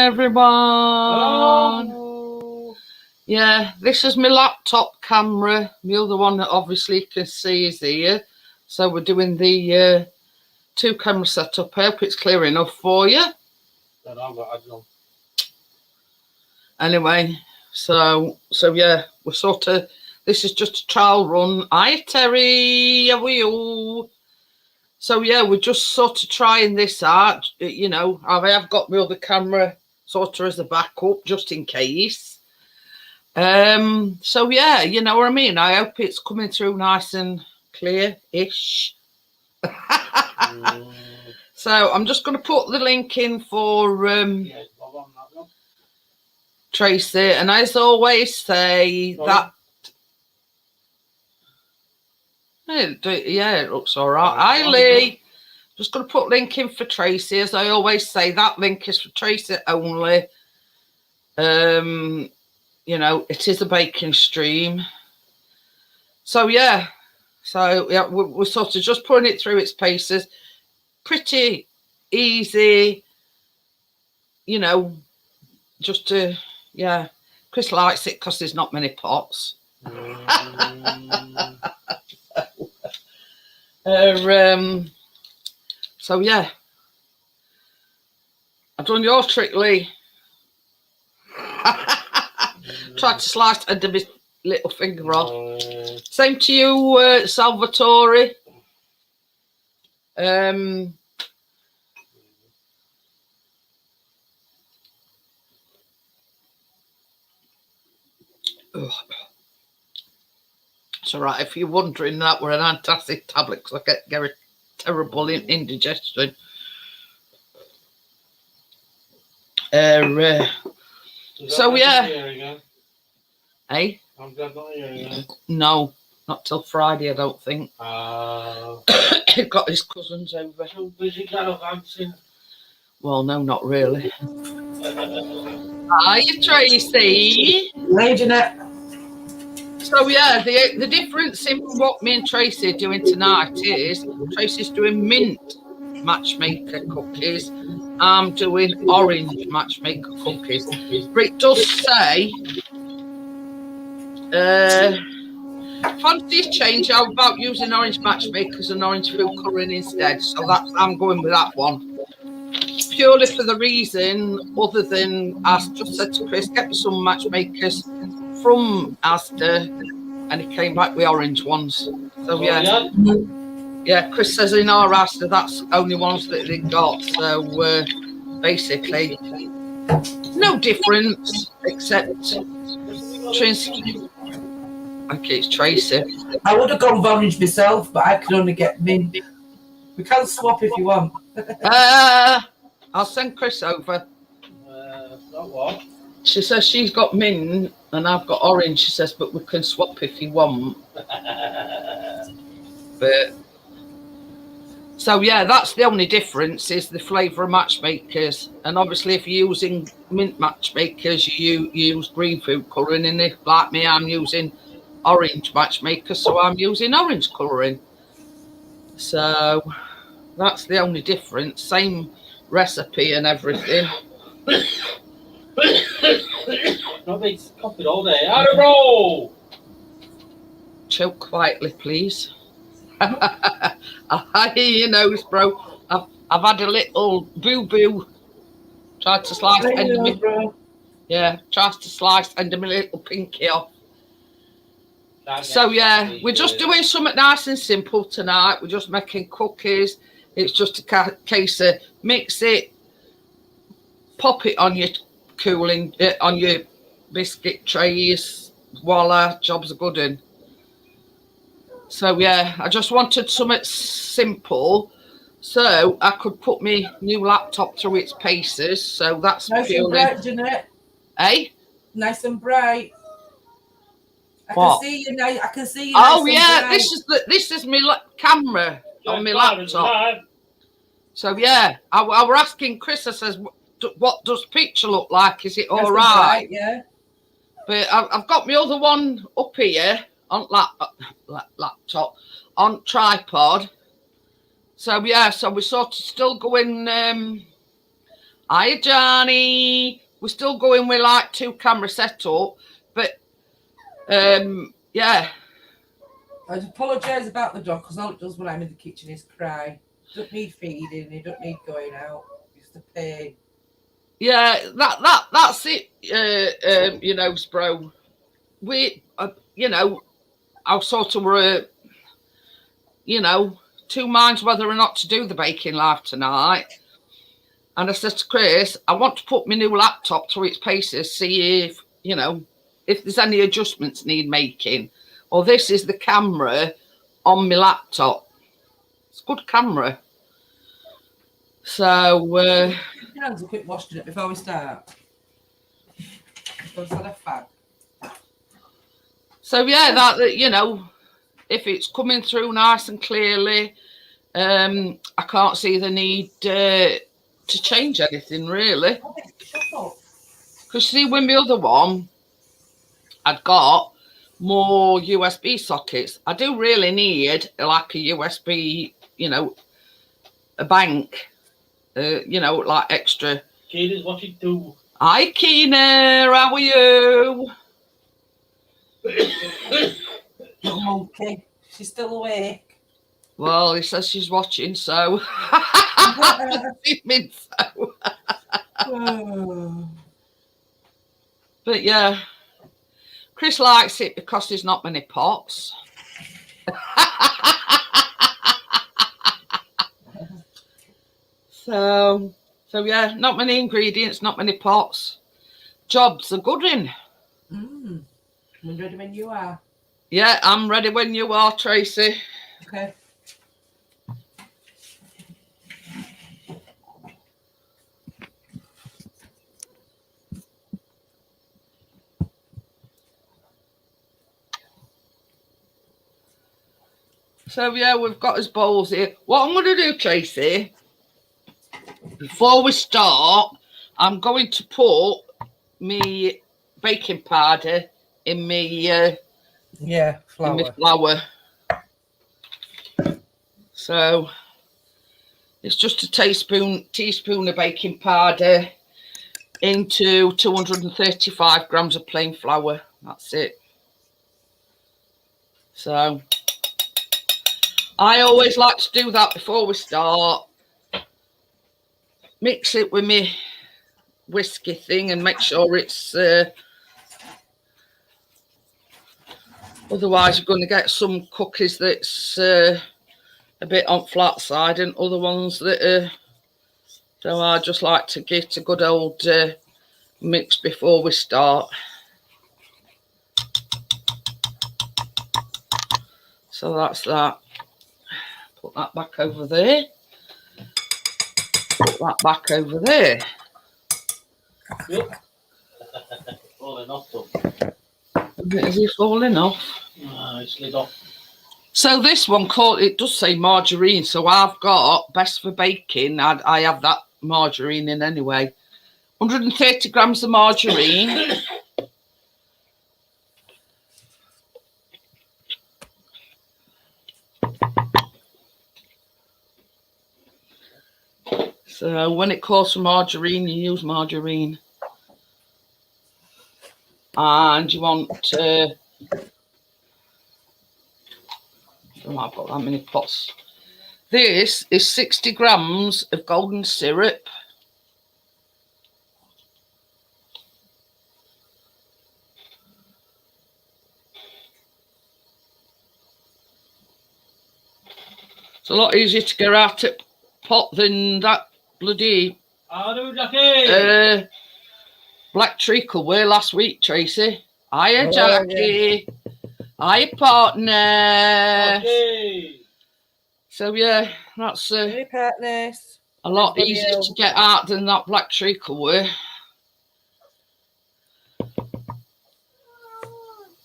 everyone. Hello. Yeah, this is my laptop camera. The other one that obviously you can see is here. So we're doing the two camera setup. I hope it's clear enough for you. Anyway, so yeah, we're sort of, this is just a trial run. Hi Terry, how are you? So yeah, we're just sort of trying this out. You know, I have got my other camera sort of as a backup just in case. So yeah, you know what I mean. I hope it's coming through nice and clear-ish. So I'm just going to put the link in for Tracy, and as always say that. Yeah, it looks all right. Hi Lee. Just going to put link in for Tracy. As I always say, that link is for Tracy only. You know, it is a baking stream. So yeah, we're sort of just putting it through its paces. Pretty easy, you know, just to, yeah. Chris likes it because there's not many pots. So yeah, I've done your trick, Lee. Tried to slice under my little finger off. Same to you, Salvatore. It's all right if you're wondering that we're an antacid tablet because I get a terrible indigestion. So yeah. Hey? No, not till Friday, I don't think. He's got his cousins over. Well, no, not really. Hi, Tracy. Hey, Jeanette. So yeah, the difference in what me and Tracy are doing tonight is Tracy's doing mint matchmaker cookies. I'm doing orange matchmaker cookies. But it does say fancy a change. How about using orange matchmakers and orange food colouring instead? So I'm going with that one. Purely for the reason, other than I just said to Chris, get me some matchmakers from Asda, and he came back with orange ones. So yeah, Chris says in our Asda that's only ones that they got. So basically, no difference except okay, it's Tracy. I would have gone with orange myself, but I could only get mint. We can swap if you want. I'll send Chris over. Not what? She says she's got mint and I've got orange. She says, but we can swap if you want. But so yeah, that's the only difference is the flavour of matchmakers. And obviously, if you're using mint matchmakers, you use green food colouring, and if like me, I'm using orange matchmakers, so I'm using orange colouring. So that's the only difference. Same recipe and everything. Not make coffee all day. I don't know. Choke quietly, please. I hear your nose, bro. I've had a little boo-boo. Tried to slice end of me. Yeah, tries to slice end of my little pinky off. So yeah, we're just doing something nice and simple tonight. We're just making cookies. It's just a case of mix it, pop it on your cooling, on your biscuit trays. Voila, job's a good one. So yeah, I just wanted something simple so I could put my new laptop through its paces. So that's nice purely... and bright, Jeanette. Hey? Nice and bright. I what? can see you now. I can see you. Oh nice yeah, this is my camera on my laptop. So yeah, I was asking Chris. I says, "What does picture look like? Is it all right?" Yeah. But I've got my other one up here on laptop on tripod. So yeah, so we're sort of still going. Hiya, Johnny. We're still going with like 2 camera setup, but yeah. I apologise about the dog because all it does when I'm in the kitchen is cry. He don't need feeding. He don't need going out. It's the pain. Yeah, that's it. You know, bro. We, you know, I sort of were, you know, 2 minds whether or not to do the baking live tonight. And I said to Chris, I want to put my new laptop through its paces, see if, you know, if there's any adjustments need making. Or this is the camera on my laptop. It's a good camera. So, Your hands a quick wash it before we start. Go for the fag. So yeah, that, you know, if it's coming through nice and clearly, I can't see the need to change anything really. Because see, with my other one, I'd got more USB sockets. I do really need like a USB, you know, a bank, you know, like extra. Keena's watching too. Hi, Keena, how are you? Monkey. She's still awake. Well, he says she's watching, so. I mean, so. But yeah, Chris likes it because there's not many pots. So yeah, not many ingredients, not many pots. Job's a good one. I'm ready when you are. Yeah, I'm ready when you are, Tracy. Okay. So yeah, we've got his bowls here. What I'm going to do, Tracy, before we start, I'm going to put me baking powder in me flour. in my flour. So it's just a teaspoon of baking powder into 235 grams of plain flour. That's it. So I always like to do that before we start. Mix it with me whiskey thing and make sure it's otherwise you're going to get some cookies that's a bit on flat side and other ones that are. So I just like to get a good old mix before we start. So that's that. Put that back over there. Put that back over there. Yep. Falling off. Is he falling off? No, it slid off. So this one it does say margarine. So I've got best for baking. I have that margarine in anyway. 130 grams of margarine. So when it calls for margarine, you use margarine. And you want I've got that many pots. This is 60 grams of golden syrup. It's a lot easier to get out of pot than that bloody black treacle were last week, Tracy. Hiya, Jackie. Hiya, partner. Okay. So yeah, that's partners. a lot easier to get out than that black treacle were.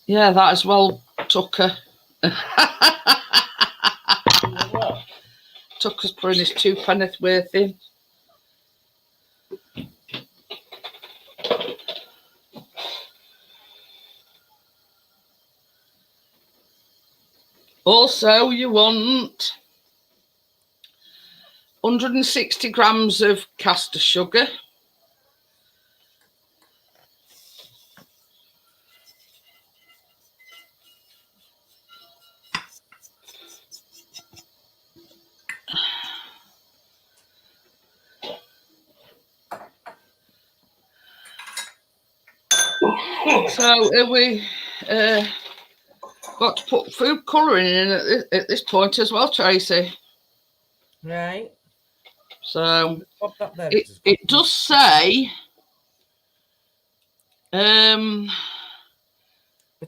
Yeah, that as well, Tucker. Tucker's putting his 2 penneth worth in. Also, you want 160 grams of caster sugar. So we got to put food colouring in at this point as well, Tracy. Right. So Pop that there. it does say a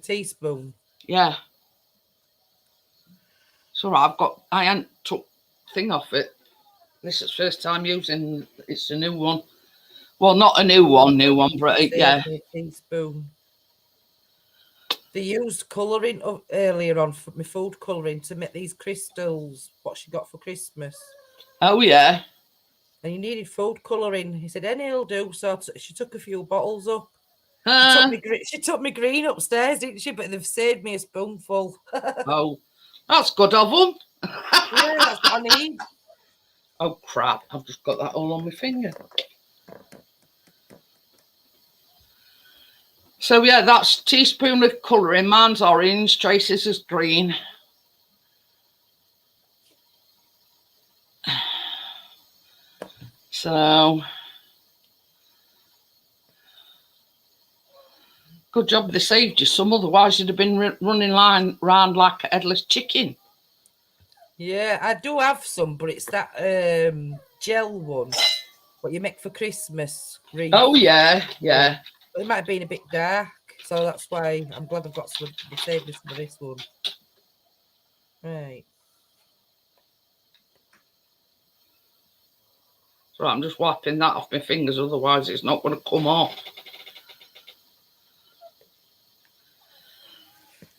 teaspoon. Yeah. So I hadn't took thing off it. This is first time using. It's a new one. Well, not a new one, but yeah. A teaspoon. They used colouring earlier on for my food colouring to make these crystals. What she got for Christmas. Oh yeah. And you needed food colouring. He said any'll do. So she took a few bottles up. She took me green upstairs, didn't she? But they've saved me a spoonful. Oh, that's good of them. Yeah, that's what I need. Oh crap! I've just got that all on my finger. So yeah, that's teaspoon of colouring. Mine's orange. Tracy's is green. So good job they saved you some. Otherwise, you'd have been running round like a headless chicken. Yeah, I do have some, but it's that gel one. What you make for Christmas. Green. Oh yeah, yeah. But it might have been a bit dark, so that's why I'm glad I've got some. They saved me some of this one. Right. So I'm just wiping that off my fingers. Otherwise, it's not going to come off.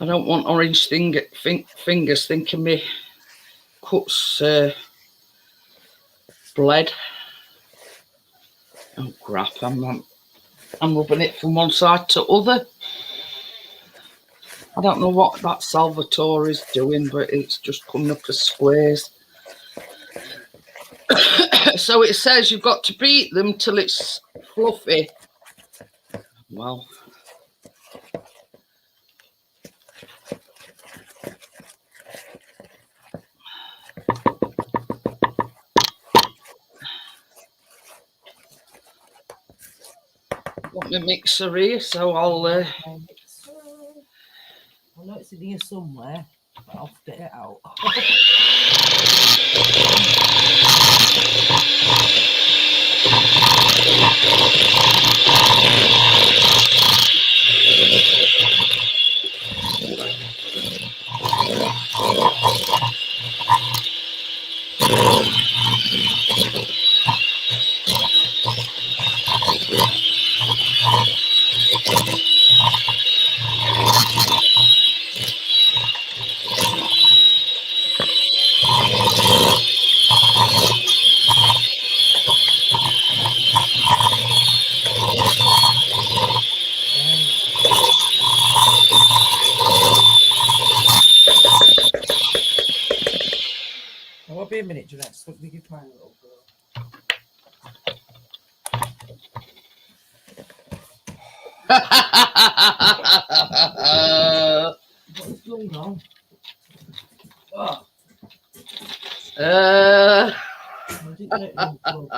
I don't want orange fingers thinking me cuts bled. Oh crap! I'm rubbing it from one side to other. I don't know what that Salvatore is doing, but it's just coming up as squares. So it says you've got to beat them till it's fluffy. Well. Got my mixer here, so I'll I know it's in here somewhere, but I'll get it out. Now, won't be a minute, Jeanette. So let me give mine a little go. What's going on? Oh. I didn't get it unplugged.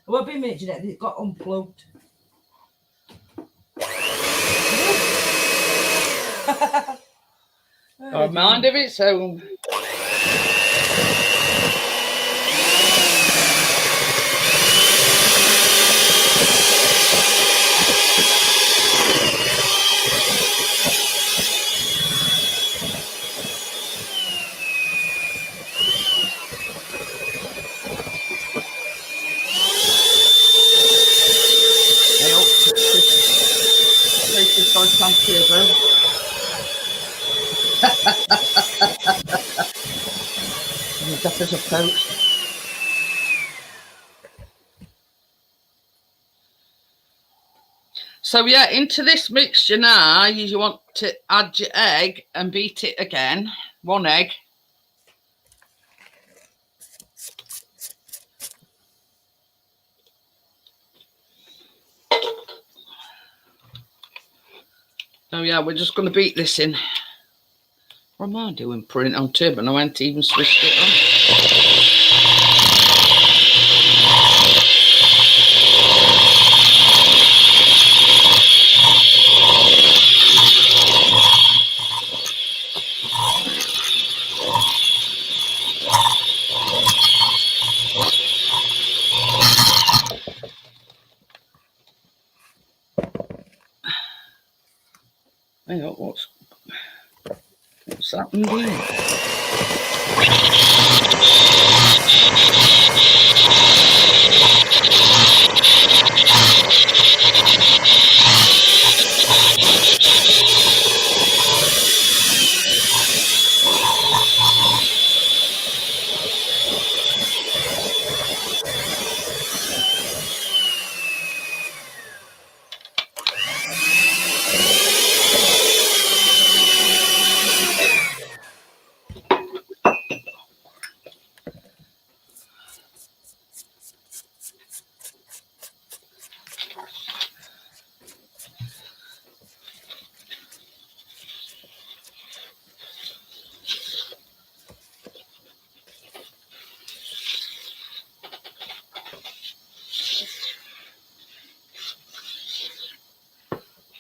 It won't be a minute, Jeanette. It got unplugged. a mind of its own. That is a post. So yeah, into this mixture now, you want to add your egg and beat it again. 1 egg. So yeah, we're just going to beat this in. What am I doing? Putting it on turbo and I went even switched it on. Hang on, what's happened here?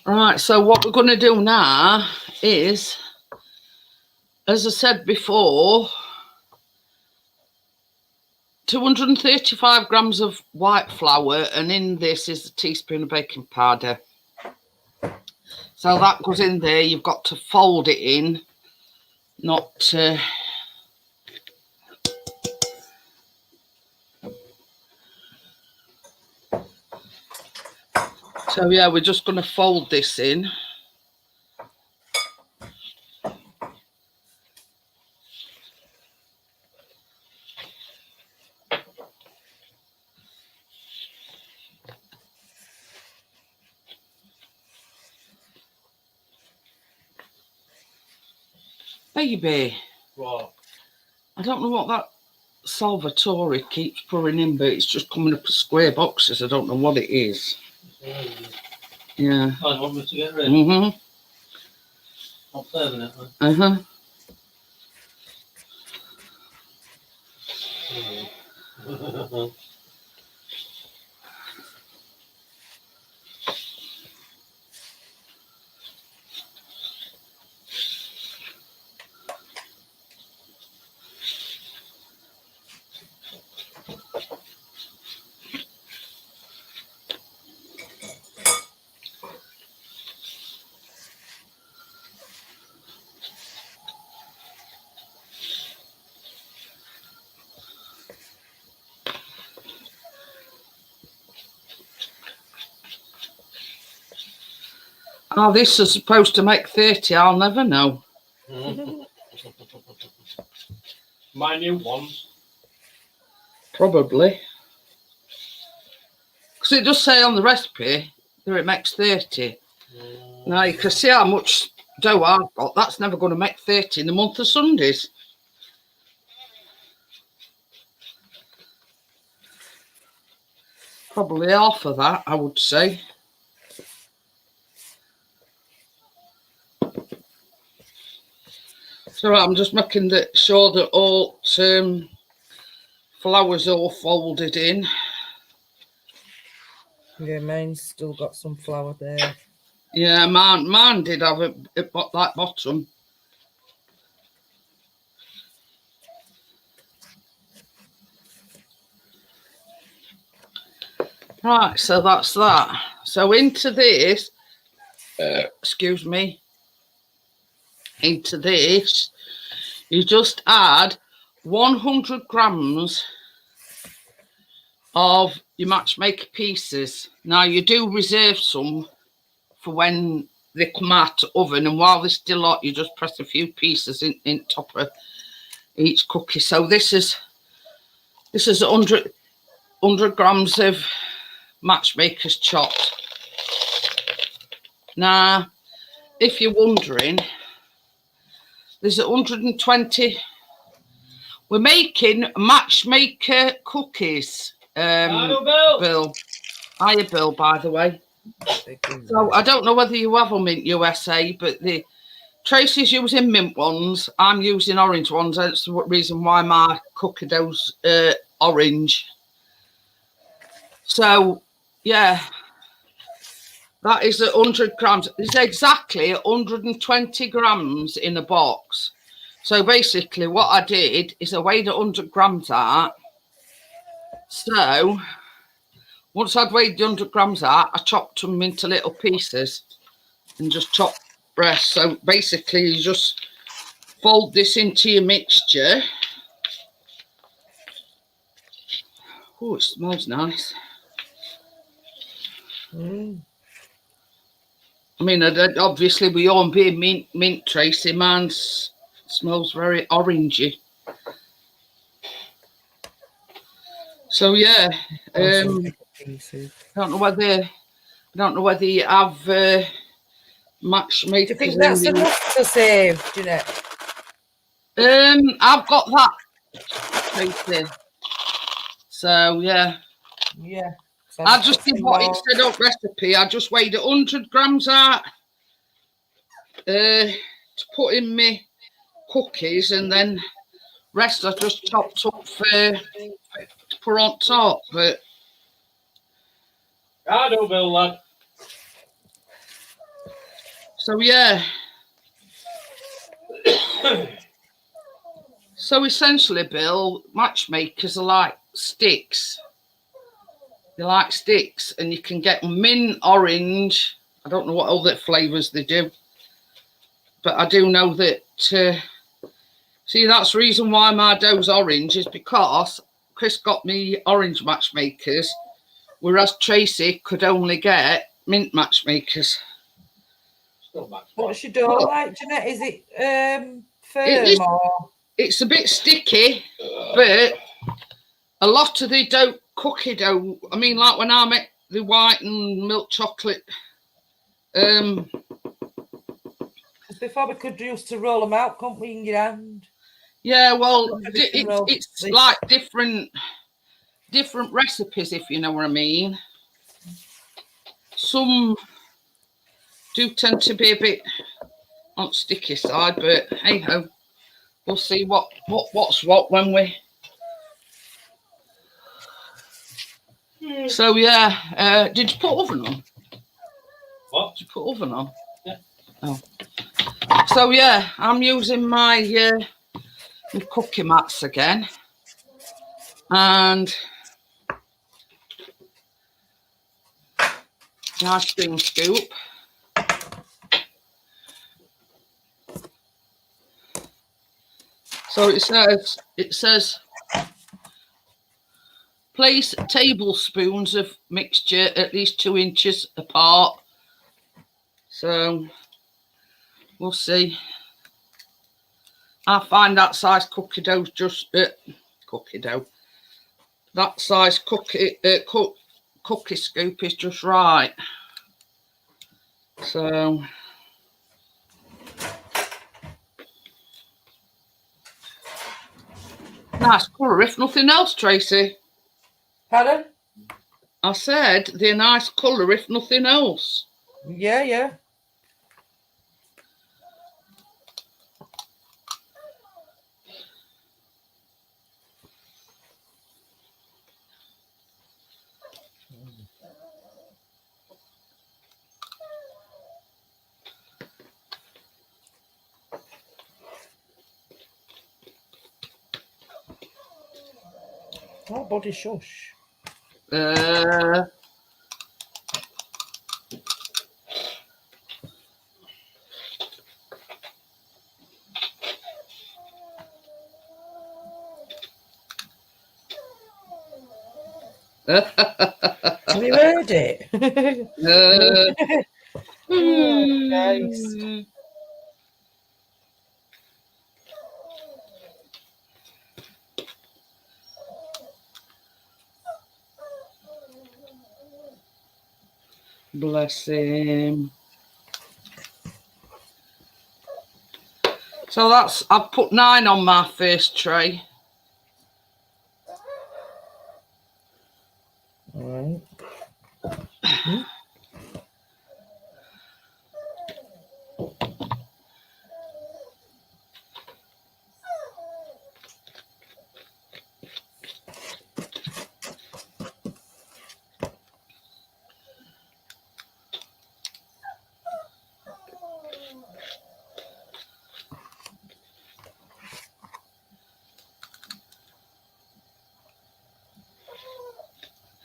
Right, so what we're going to do now is, as I said before, 235 grams of white flour, and in this is a teaspoon of baking powder. So that goes in there. You've got to fold it in, not so yeah, we're just going to fold this in. Baby. What? I don't know what that Salvatore keeps pouring in, but it's just coming up as square boxes. I don't know what it is. Yeah. I want me to get rid. Mm-hmm. I'm serving it, man. Uh-huh. Oh, this is supposed to make 30. I'll never know. My new one. Probably. Because it does say on the recipe that it makes 30. Now you can see how much dough I've got. That's never going to make 30 in the month of Sundays. Probably half of that, I would say. So I'm just making sure that all flour's all folded in. Yeah, mine's still got some flour there. Yeah, mine did have that bottom. Right, so that's that. So into this, excuse me, into this, you just add 100 grams of your Matchmaker pieces. Now, you do reserve some for when they come out the oven, and while they're still hot, you just press a few pieces in top of each cookie. So this is 100 grams of Matchmakers chopped. Now, if you're wondering, there's 120. We're making Matchmaker cookies. Bill. Hiya, Bill, by the way. So I don't know whether you have them in USA, but Tracy's using mint ones. I'm using orange ones. That's the reason why my cookie dough's orange. So, yeah, that is 100 grams. It's exactly 120 grams in a box. So basically what I did is I weighed 100 grams out. So once I'd weighed the 100 grams out, I chopped them into little pieces and just chopped rest. So basically, you just fold this into your mixture. Oh, it smells nice. Mm. I mean, obviously, we all being mint, Tracy. Mine smells very orangey. So yeah, I don't know whether you have Matchmakers. Do you think that's enough to save, Jeanette? I've got that, Tracy. So yeah. Yeah. I just did what it said up recipe. I just weighed 100 grams out to put in my cookies, and then rest I just chopped up for to put on top. But I don't build lad. So yeah. So essentially, Bill, Matchmakers are like sticks. They like sticks, and you can get mint, orange. I don't know what other flavours they do, but I do know that. See, that's the reason why my dough's orange is because Chris got me orange Matchmakers, whereas Tracy could only get mint Matchmakers. What's your dough like, Jeanette? Is it firm or? It's a bit sticky, but a lot of the cookie dough, I mean, like when I make the white and milk chocolate. Because before we could used to roll them out, couldn't we, in your hand? Yeah, well, it's like different recipes, if you know what I mean. Some do tend to be a bit on the sticky side, but hey ho, we'll see what's what when we. So yeah, did you put oven on? What? Did you put oven on? Yeah. Oh. So yeah, I'm using my cookie mats again, and the ice cream scoop. So it says place tablespoons of mixture at least 2 inches apart. So we'll see. I find that size cookie dough just cookie dough. That size cookie scoop is just right. So nice colour, if nothing else, Tracy. Pardon? I said they're nice colour, if nothing else. Yeah, yeah. Oh, body shush. Have you heard it? Oh, nice. Bless him. So I've put 9 on my first tray. All right.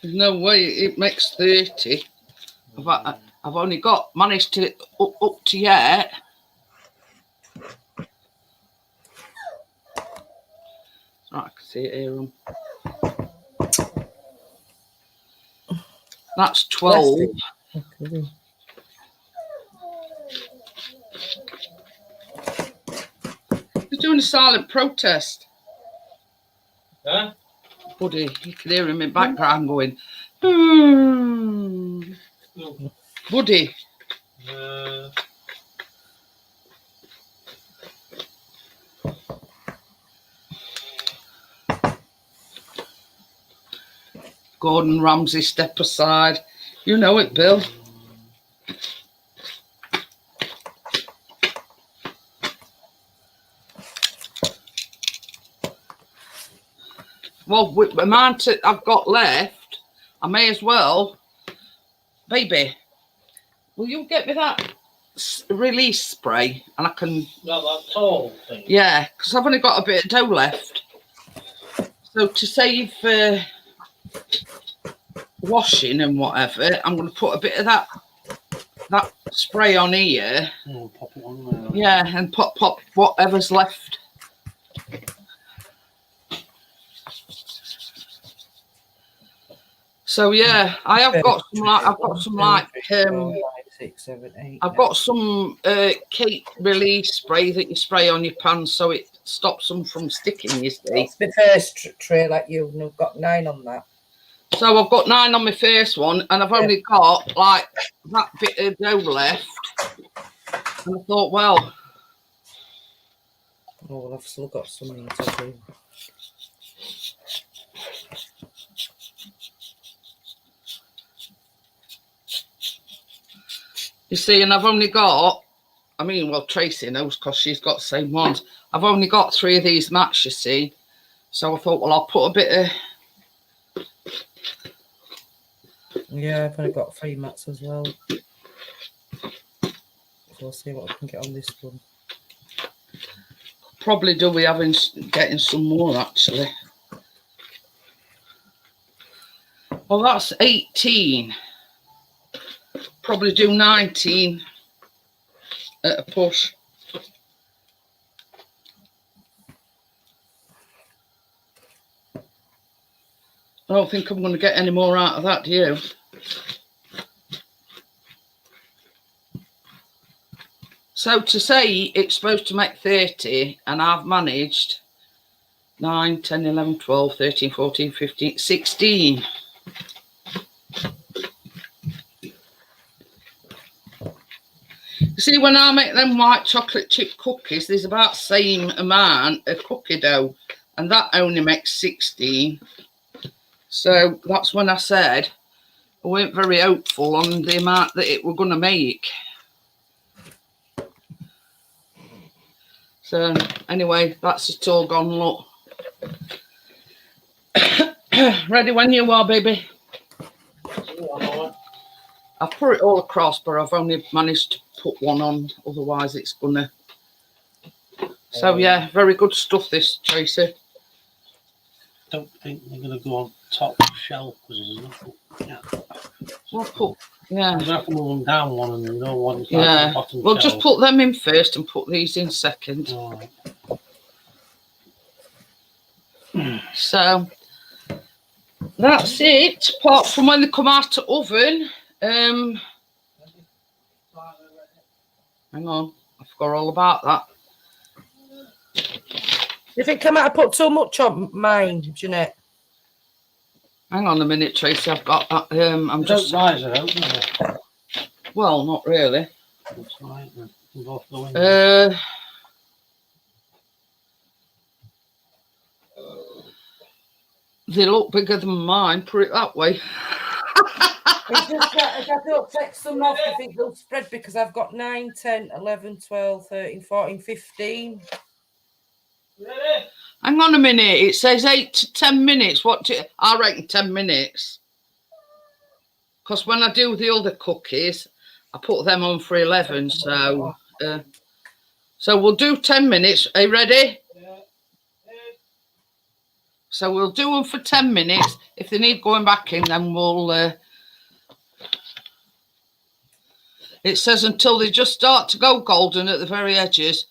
There's no way it makes 30. I've only managed to up to yet. Right, I can see it here. That's 12. Okay. He's doing a silent protest. Huh? Buddy, you can hear him in the background going, hmm. Buddy. Gordon Ramsay, step aside. You know it, Bill. Well, with the amount I've got left, I may as well. Baby, will you get me that release spray? And I can... Not that tall thing? Yeah, because I've only got a bit of dough left. So to save washing and whatever, I'm going to put a bit of that spray on here. Oh, pop it on there. Yeah, and pop whatever's left. So yeah, I've got some cake release spray that you spray on your pan so it stops them from sticking, you see. It's the first tray like you've got 9 on that. So I've got 9 on my first one and I've only got like that bit of dough left. And I thought, well, I've still got something to do. You see, and I've only got, Tracy knows because she's got the same ones. I've only got 3 of these mats, you see. So I thought, well, I'll put a bit of... Yeah, I've only got 3 mats as well. So I'll see what I can get on this one. Probably do we getting some more, actually. Well, that's 18. Probably do 19 at a push. I don't think I'm going to get any more out of that, do you? So to say it's supposed to make 30 and I've managed 9, 10, 11, 12, 13, 14, 15, 16. You see, when I make them white chocolate chip cookies, there's about the same amount of cookie dough, and that only makes 16. So that's when I said I weren't very hopeful on the amount that it were going to make. So anyway, that's it all gone, look. Ready when you are, baby. I've put it all across, but I've only managed to put one on, otherwise it's gonna. So yeah, very good stuff this, Tracy. Don't think they're gonna go on top shelf because there's nothing. Yeah. We're gonna have to move them down one and then go one. Yeah. Well, just put them in first and put these in second. All right. So that's it. Apart from when they come out of the oven. Hang on, I forgot all about that. Do you think I might have put too much on mine, Jeanette? Hang on a minute, Tracy. I've got that. I'm just. Rise it out, well, not really. That's right. Both go in. They look bigger than mine. Put it that way. It's just that if I don't take some off, I think they'll spread because I've got 9, 10, 11, 12, 13, 14, 15. Ready? Hang on a minute. It says 8 to 10 minutes. I reckon 10 minutes. Because when I do the other cookies, I put them on for 11. So we'll do 10 minutes. Are you ready? So we'll do them for 10 minutes. If they need going back in, then we'll... it says until they just start to go golden at the very edges.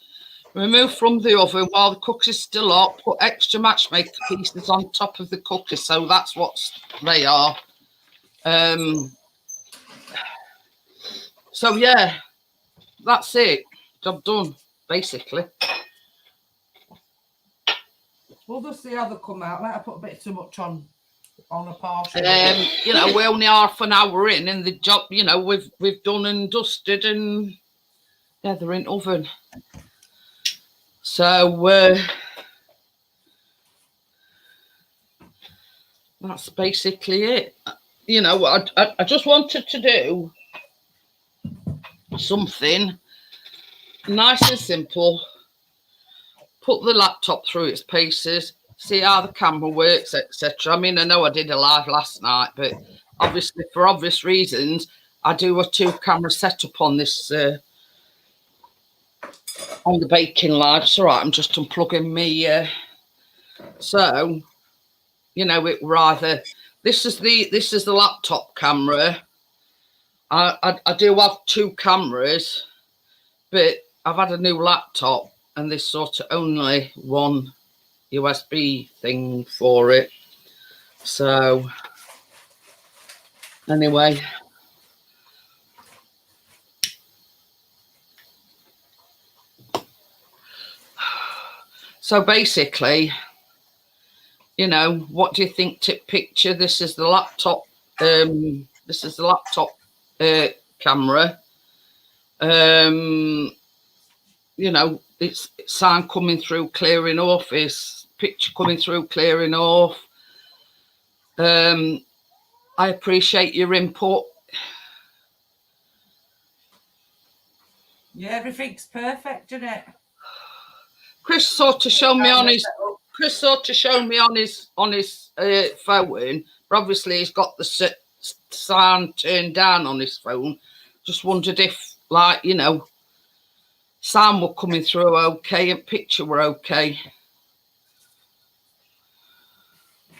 Remove from the oven while the cookie's still hot. Put extra matchmaker pieces on top of the cookie. So that's what they are. So, yeah, that's it. Job done, basically. We'll just see how they come out. Let her put a bit too much on a partial. You know, we're only half an hour in, and the job, you know, we've done and dusted, and yeah, they're in oven. So that's basically it. You know, I just wanted to do something nice and simple. Put the laptop through its paces, see how the camera works, etc. I mean, I know I did a live last night, but obviously, for obvious reasons, I do a 2-camera setup on this, on the baking live. It's all right, I'm just unplugging me. So, you know, it rather, this is the laptop camera. I do have 2 cameras, but I've had a new laptop, and there's sort of only one USB thing for it. So anyway, so basically, you know, what do you think? Tip picture. This is the laptop. This is the laptop camera. You know, it's sound coming through, clearing off. It's picture coming through, clearing off. I appreciate your input. Yeah, everything's perfect, Jeanette. Chris sort of showed me on his phone, but obviously he's got the sound turned down on his phone. Just wondered if, like, you know, sound were coming through okay and picture were okay.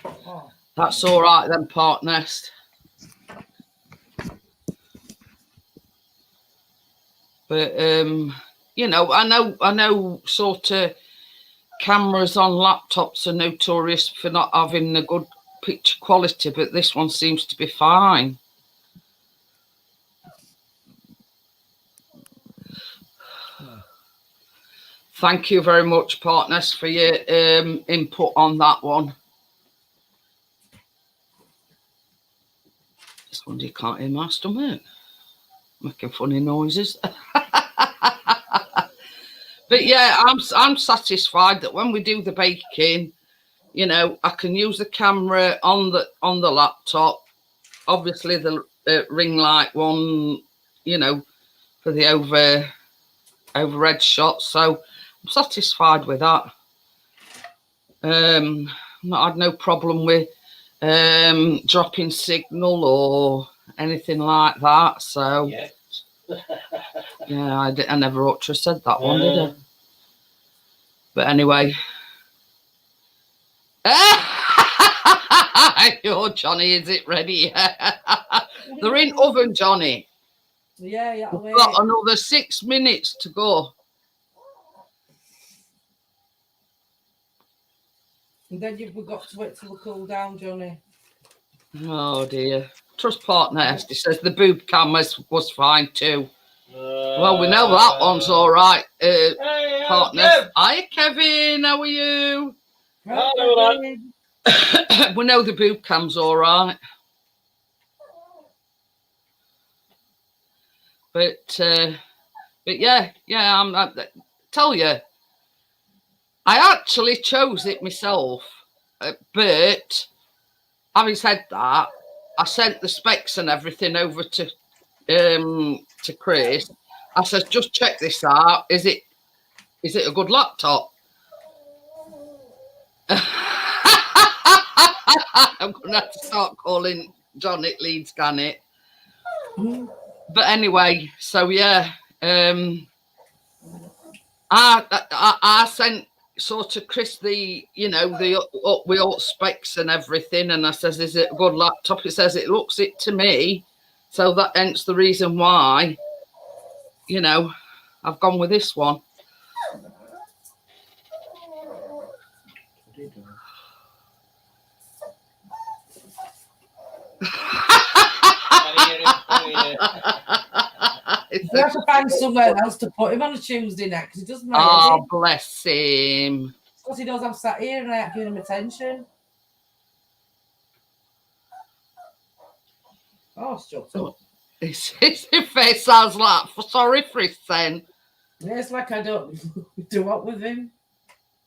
Oh. That's all right then, partners. But you know, I know sort of cameras on laptops are notorious for not having a good picture quality, but this one seems to be fine. Thank you very much, partners, for your input on that one. This one you can't hear my stomach making funny noises. But yeah, I'm satisfied that when we do the baking, you know, I can use the camera on the laptop. Obviously, the ring light one, you know, for the overhead shot. So I'm satisfied with that. Not had no problem with dropping signal or anything like that. So yeah, I never ought to have said that one, did I? But anyway. Oh, Johnny, is it ready? They're in oven, Johnny. Yeah. We've got another 6 minutes to go. And then you've got to wait till they cool down, Johnny. Oh dear. Trust partner Esther says the boob cam was fine too. Well, we know that one's all right. Partner. Hi, Kevin. How are you? Hello. We know the boob cam's all right. But yeah, I tell you, I actually chose it myself. But having said that, I sent the specs and everything over to Chris. I said, just check this out. Is it a good laptop? I'm gonna have to start calling John it Leeds Can it. But anyway, so yeah, I sent sort of Chris the with all specs and everything, and I says, is it a good laptop? It says it looks it to me, so that hence the reason why I've gone with this one. You have to find somewhere else to put him on a Tuesday night because he doesn't mind. Oh, bless him. Because he knows I'm sat here and I ain't giving him attention. Oh, shut up. His face sounds like sorry for his then. Yeah, it's like I don't do what with him.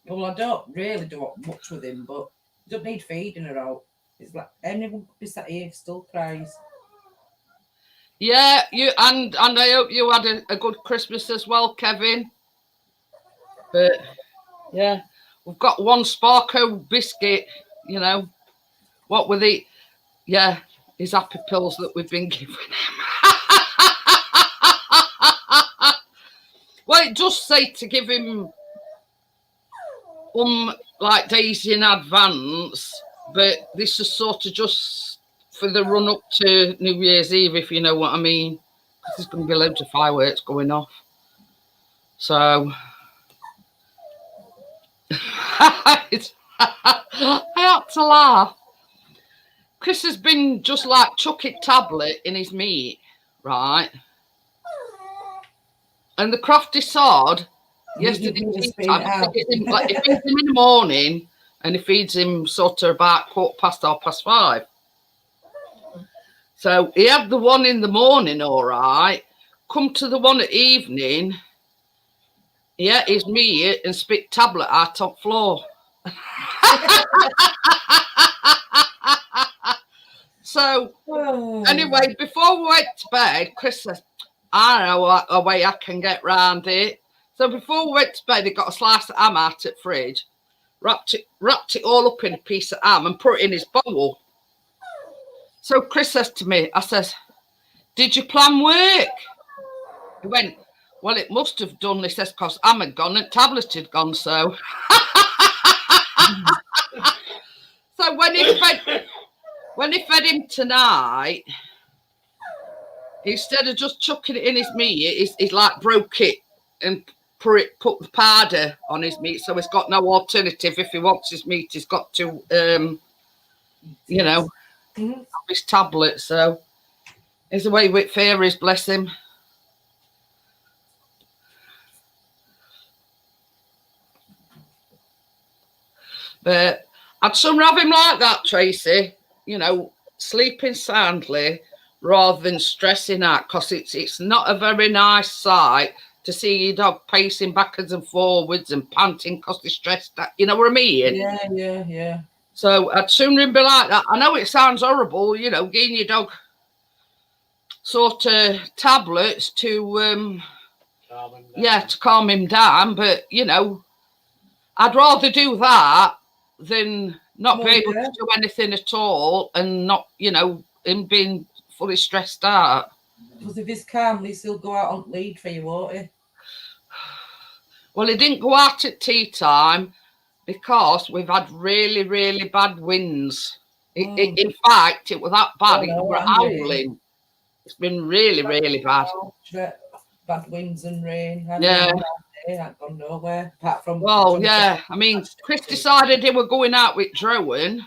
Well, I don't really do what much with him, but he don't need feeding her out. It's like anyone could be sat here still cries. Yeah, and I hope you had a good Christmas as well, Kevin. But yeah, we've got one Sparko biscuit, what with it? Yeah, his happy pills that we've been giving him. Well, it does say to give him like days in advance, but this is sort of just for the run up to New Year's Eve, if you know what I mean. Because there's going to be loads of fireworks going off. So I had to laugh. Chris has been just like chucking tablet in his meat, right? And the crafty sod, yesterday, he feeds him in the morning and he feeds him sort of about 5:15. So he had the one in the morning, all right. Come to the one at evening, yeah, his meat and spit tablet out on floor. So anyway, before we went to bed, Chris says, I know a way I can get round it. So before we went to bed, he got a slice of ham out at the fridge, wrapped it all up in a piece of ham and put it in his bowl. So Chris says to me, I says, did your plan work? He went, well, it must have done. He says, because ham had gone and tablet had gone, so. So when he fed him tonight, instead of just chucking it in his meat, he's like broke it and put the powder on his meat, so he's got no alternative. If he wants his meat, he's got to, have his tablet. So he's away with fairies, bless him. But I'd sooner have him like that, Tracy, sleeping soundly rather than stressing out, because it's not a very nice sight to see your dog pacing backwards and forwards and panting because they're stressed out. You know what I mean? Yeah. So I'd sooner him be like that. I know it sounds horrible, giving your dog sort of tablets to calm him down. But, I'd rather do that than not be able to do anything at all and not, him being fully stressed out. Because if he's calm, he'll go out on lead for you, won't he? Well, he didn't go out at tea time because we've had really, really bad winds. In fact, it was that bad. It was howling. It's been really, really bad. Bad winds and rain. Yeah. They ain't gone nowhere apart from. Well, yeah. I mean, Chris decided they were going out with Drowan.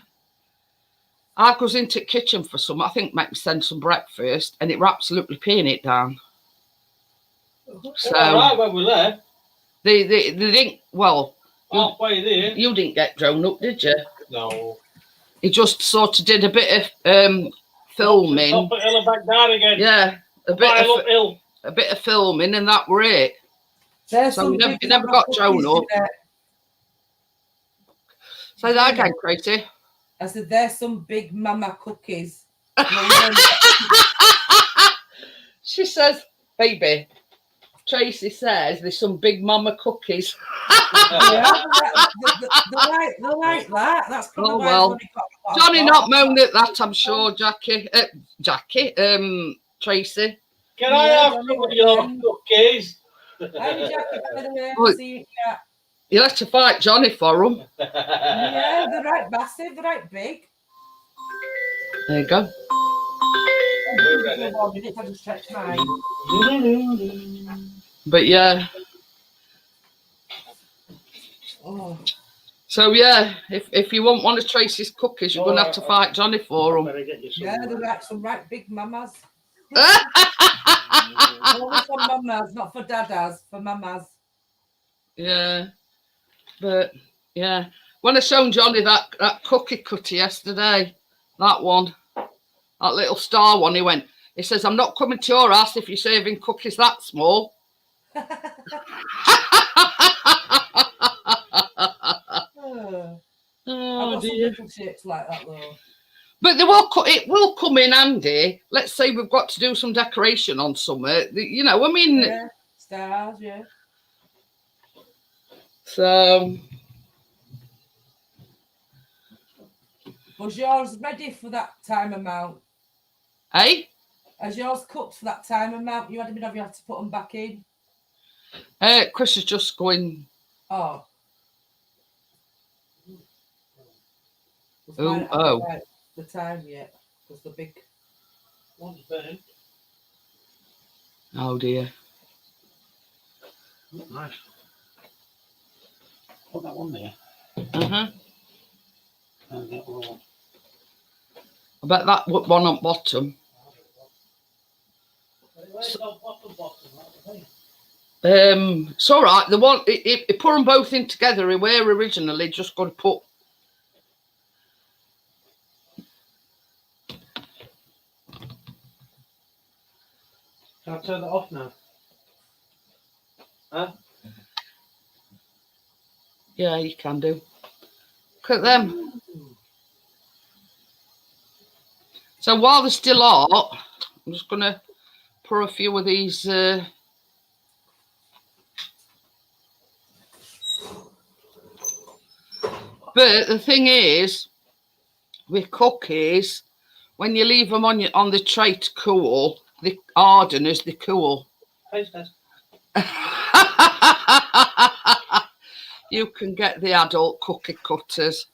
I goes into the kitchen for some. I think make me send some breakfast, and it were absolutely peeing it down. So right when we left. They didn't. Well, halfway there. You didn't get drone up, did you? No. He just sort of did a bit of filming. Up the hill and back down again. Yeah, a bit of filming, and that were it. So we never got drone up. Say that again, Crazy. I said, there's some big mama cookies. She says, baby, Tracy says there's some big mama cookies. Yeah, they're like that. That's probably well. Johnny not moaned at that, I'm sure, Tracy. Can I have some of your cookies? Hi, Jackie, by the way. See you. You'll have to fight Johnny for them. Yeah, they're right massive, they're right big. There you go. I just stretch mine. But yeah. Oh. So yeah, if you want one of Tracy's cookies, you're gonna have to fight Johnny for them. Yeah, they're right, some right big mamas. Only for mamas, not for dadas, for mamas. Yeah, but yeah, when I shown Johnny that cookie cutter yesterday, that one, that little star one, he says, "I'm not coming to your house if you're serving cookies that small." Oh dear. Little shapes like that though. But it will come in handy. Let's say we've got to do some decoration on summer. You know, I mean, yeah, stars, yeah. So, was yours ready for that time amount? Hey? Has yours cooked for that time amount? You had to put them back in? Chris is just going. Oh. Oh. The time yet? Was the big one's burnt. Oh dear. Nice. Put that one there. Uh-huh. And get all. I bet that one on bottom. It's all right. The one it put them both in together. We were originally just going to put. Can I turn that off now? Huh? Yeah, you can do. Look at them. So while they're still hot, I'm just going to pour a few of these. But the thing is, with cookies, when you leave them on the tray to cool, they harden as they cool. You can get the adult cookie cutters.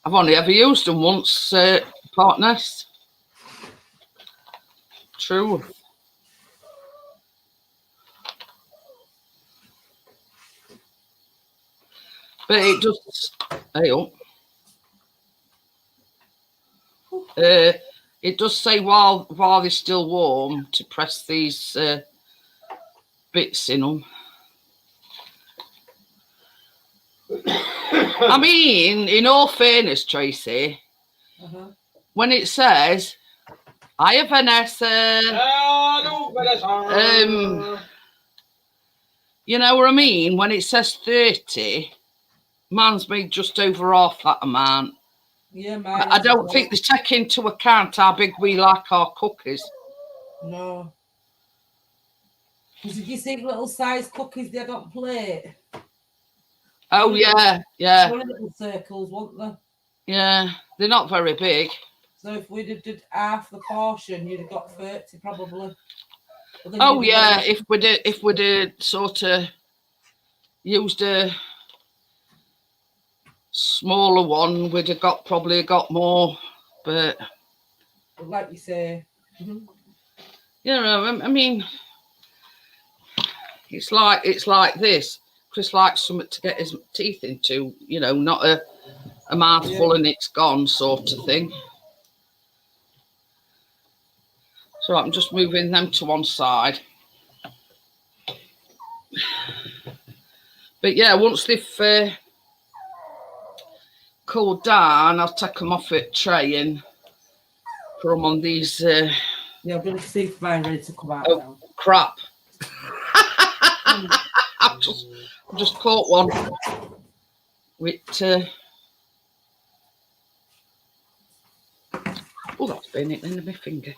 I've only ever used them once, partners. True. But it just, it does say while they're still warm to press these bits in them. I mean, in all fairness, Tracy, when it says, "Hiya, Vanessa," you know what I mean? When it says 30, mine's made just over half that amount. Yeah, I don't think they take into account how big we like our cookies. No. Because if you see little size cookies, they don't plate. Oh, yeah, yeah. One of the little circles, weren't they? Yeah, they're not very big. So if we'd have did half the portion, you'd have got 30 probably. Oh yeah, if we'd sort of used a smaller one, we'd have probably got more. But like you say, you know, I mean, it's like this. Chris likes something to get his teeth into, you know, not a mouthful and it's gone sort of thing. So I'm just moving them to one side. But yeah, once they've cooled down, I'll take them off at tray and put them on these. Yeah, I'm going to see if mine's ready to come out now. Crap. I've just caught one with oh, that's been it in my finger.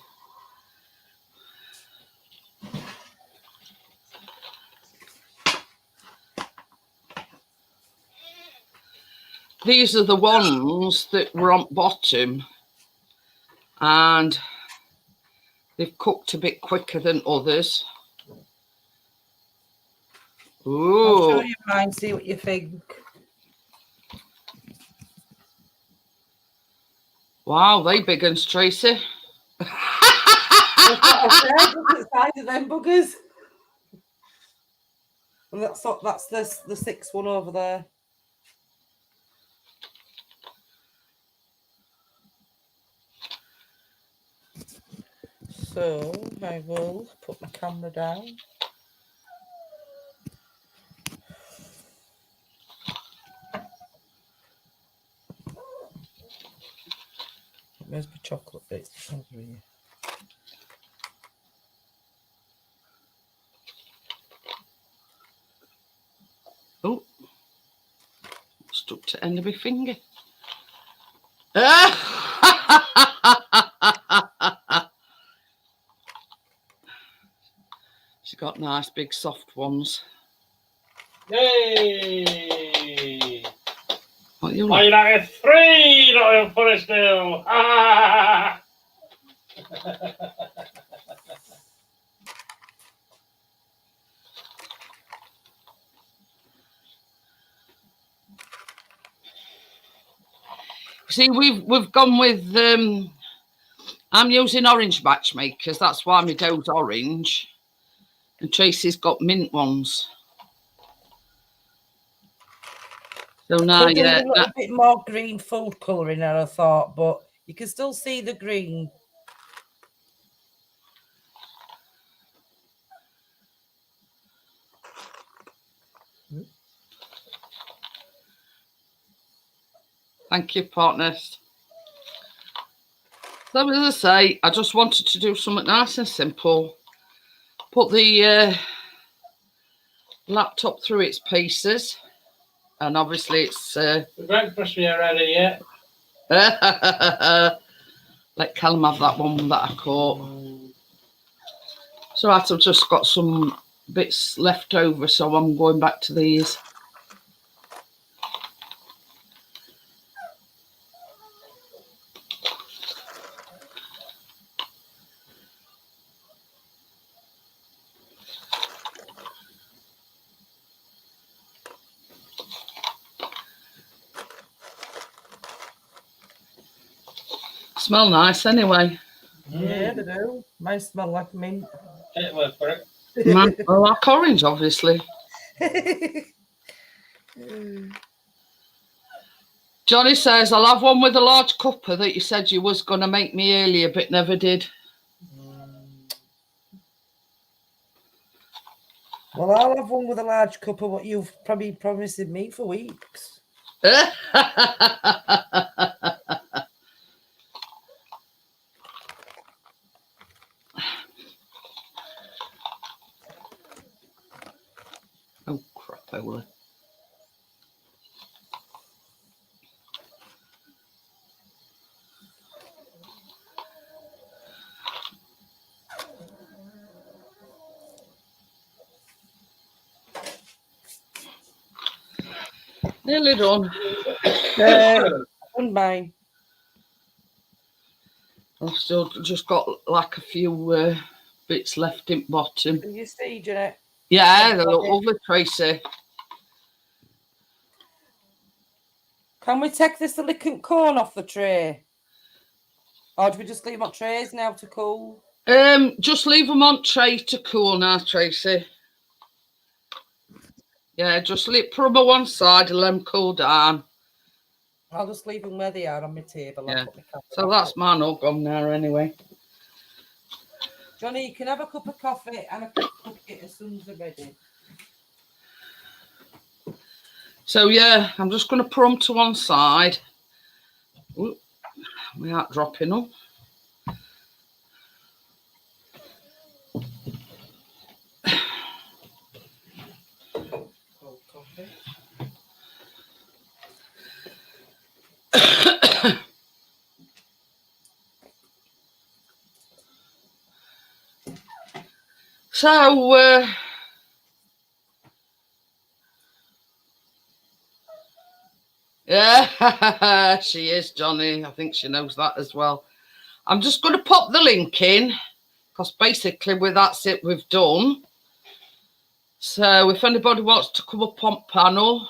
These are the ones that were on bottom and they've cooked a bit quicker than others. Ooh. I'll show you mine, see what you think. Wow, they big uns, Tracy. That's what I said. Look at the size of them buggers. And that's the 6th one over there. So I will put my camera down. Where's my chocolate bits? Over here. Oh, stuck to the end of my finger. She got nice big soft ones. Yay! What are you Why like? like a 3, not a 4 still? Ah! See, we've gone with I'm using orange Matchmakers. That's why my dough's orange. And Tracy's got mint ones. So now, Could do yeah, a little bit more green food colouring, I thought, but you can still see the green. thank you, partners. So as I say, I just wanted to do something nice and simple. Put the laptop through its paces. And obviously it's... The breakfast we are ready yet? let Callum have that one that I caught. So I've just got some bits left over, so I'm going back to these. Smell nice anyway. Yeah, they do. Mine smell like mint. It work for it. Man, I like orange, obviously. Johnny says, I'll have one with a large cuppa that you said you was going to make me earlier, but never did. Well, I'll have one with a large cup of what you've probably promised me for weeks. Oh, crapola. Nearly done. And mine. I've still just got like a few bits left in bottom. Can you see, Jeanette? Yeah, they look lovely, Tracy. Can we take the silicone cone off the tray? Or do we just leave them on trays now to cool? Just leave them on tray to cool now, Tracy. Yeah, just put them on one side and let them cool down. I'll just leave them where they are on my table. Yeah. So that's mine all gone now anyway. Johnny, you can have a cup of coffee and a cup of it as soon as they're ready. So yeah, I'm just going to put them to one side. Ooh, we aren't dropping them. So, yeah, she is, Johnny. I think she knows that as well. I'm just going to pop the link in because basically that's it we've done. So if anybody wants to come up on panel,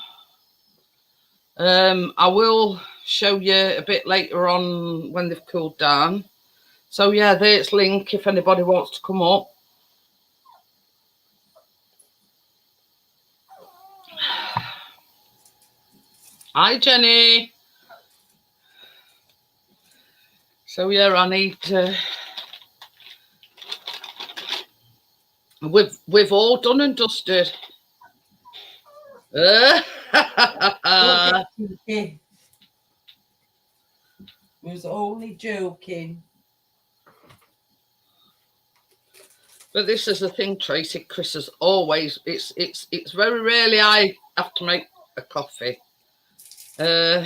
I will show you a bit later on when they've cooled down. So yeah, there's link if anybody wants to come up. Hi Jenny. So yeah, I need we've all done and dusted. Don't get cheeky. I was only joking. But this is the thing, Tracy. Chris is always. It's very rarely I have to make a coffee. So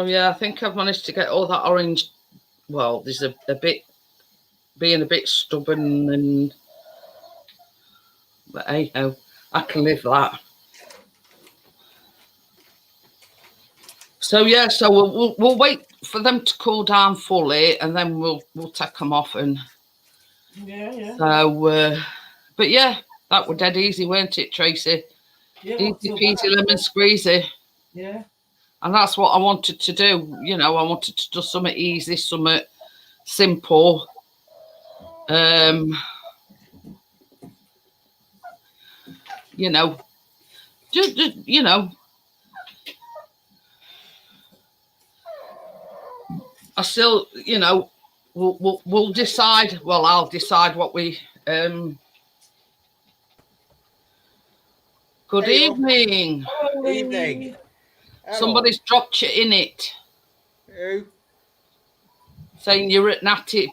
yeah, I think I've managed to get all that orange. Well, there's a bit being a bit stubborn, and but hey ho, I can live that. So yeah, so we'll wait for them to cool down fully, and then we'll take them off. And yeah. So, but yeah, that was dead easy, weren't it, Tracy? Yeah, easy peasy lemon squeezy. Yeah. And that's what I wanted to do. You know, I wanted to do something easy, something simple. You know, just you know, I still, you know, we'll decide. Well, I'll decide what we. Good evening. Good evening. Somebody's dropped you in it. Who? Saying you're at Nutty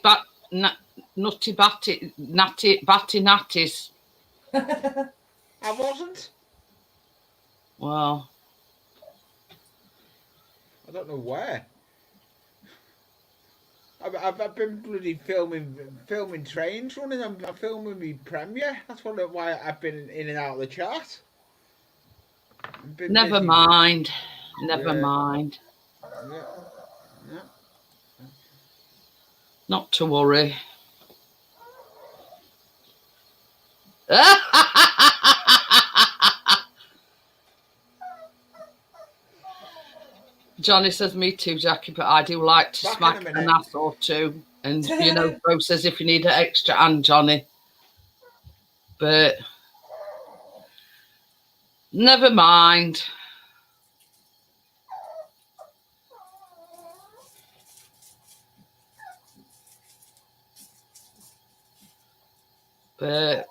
Natties. I wasn't. Well, I don't know where. I've been bloody filming trains running. I'm filming my premiere. That's why I've been in and out of the chat. never busy. mind. Never Yeah. mind. Yeah. Not to worry. Johnny says, me too, Jackie, but I do like to Back smack in a an minute. ass or two. And, you know, Bro says if you need an extra hand, Johnny. But never mind. But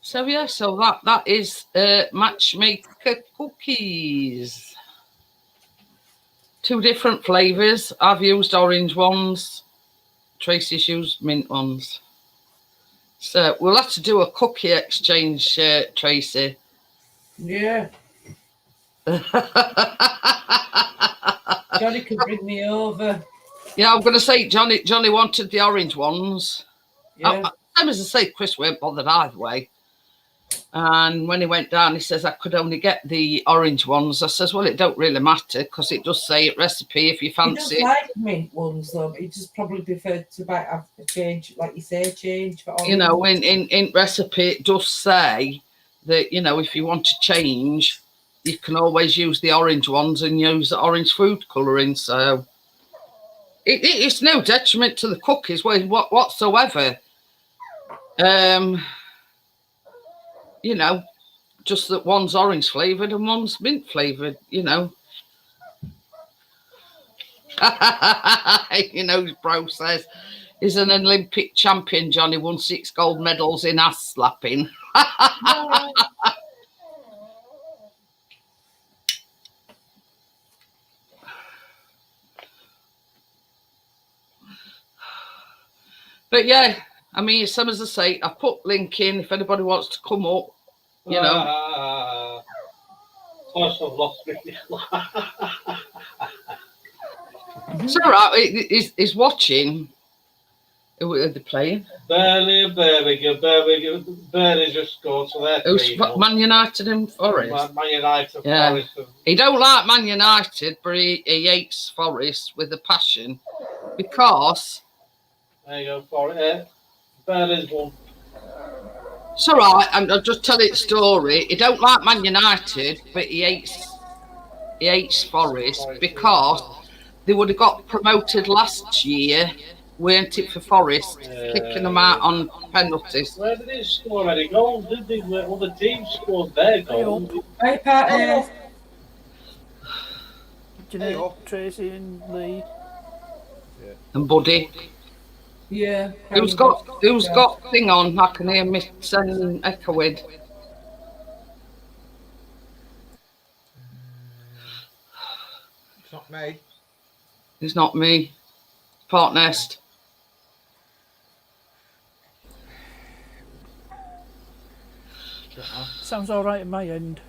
so yeah, so that is Matchmaker cookies. 2 different flavors. I've used orange ones. Tracy's used mint ones. So we'll have to do a cookie exchange, Tracy. Yeah. Johnny can bring me over. Yeah, I'm going to say Johnny wanted the orange ones. Yeah. Same as I say, Chris weren't bothered either way. And when he went down, he says, I could only get the orange ones. I says, well, it don't really matter because it does say it recipe if you He fancy does it. like mint ones though, but he just probably preferred to have a change, like you say, change for orange. You know, in recipe, it does say that, you know, if you want to change, you can always use the orange ones and use the orange food colouring. So it's no detriment to the cookies whatsoever. You know, just that one's orange flavoured and one's mint flavoured, you know. You know, Bro says, he's an Olympic champion, Johnny, won 6 gold medals in ass slapping. But yeah, I mean, some as I say, I've put link in if anybody wants to come up, you know. Plus, I've lost my It's all right. He's watching. Who are they playing? Burnley just scored, so they're Who's 3-0. Man United and Forest? Man United, Yeah. Forest. He don't like Man United, but he hates Forest with a passion because There you go, Forest. Burnley's won. it's all right. And I'll just tell you the story. He don't like Man United, but he hates Forest because they would have got promoted last year, weren't it, for Forest, kicking them out on penalties. Where did they score any goals? Did they? Where other teams scored their goals? Hey, partner. Jeanette, Tracy and Lee. And Buddy, Yeah. who's got thing on? I can hear me saying echoing. It's not me. It's not me. Part nest. Sounds all right at my end.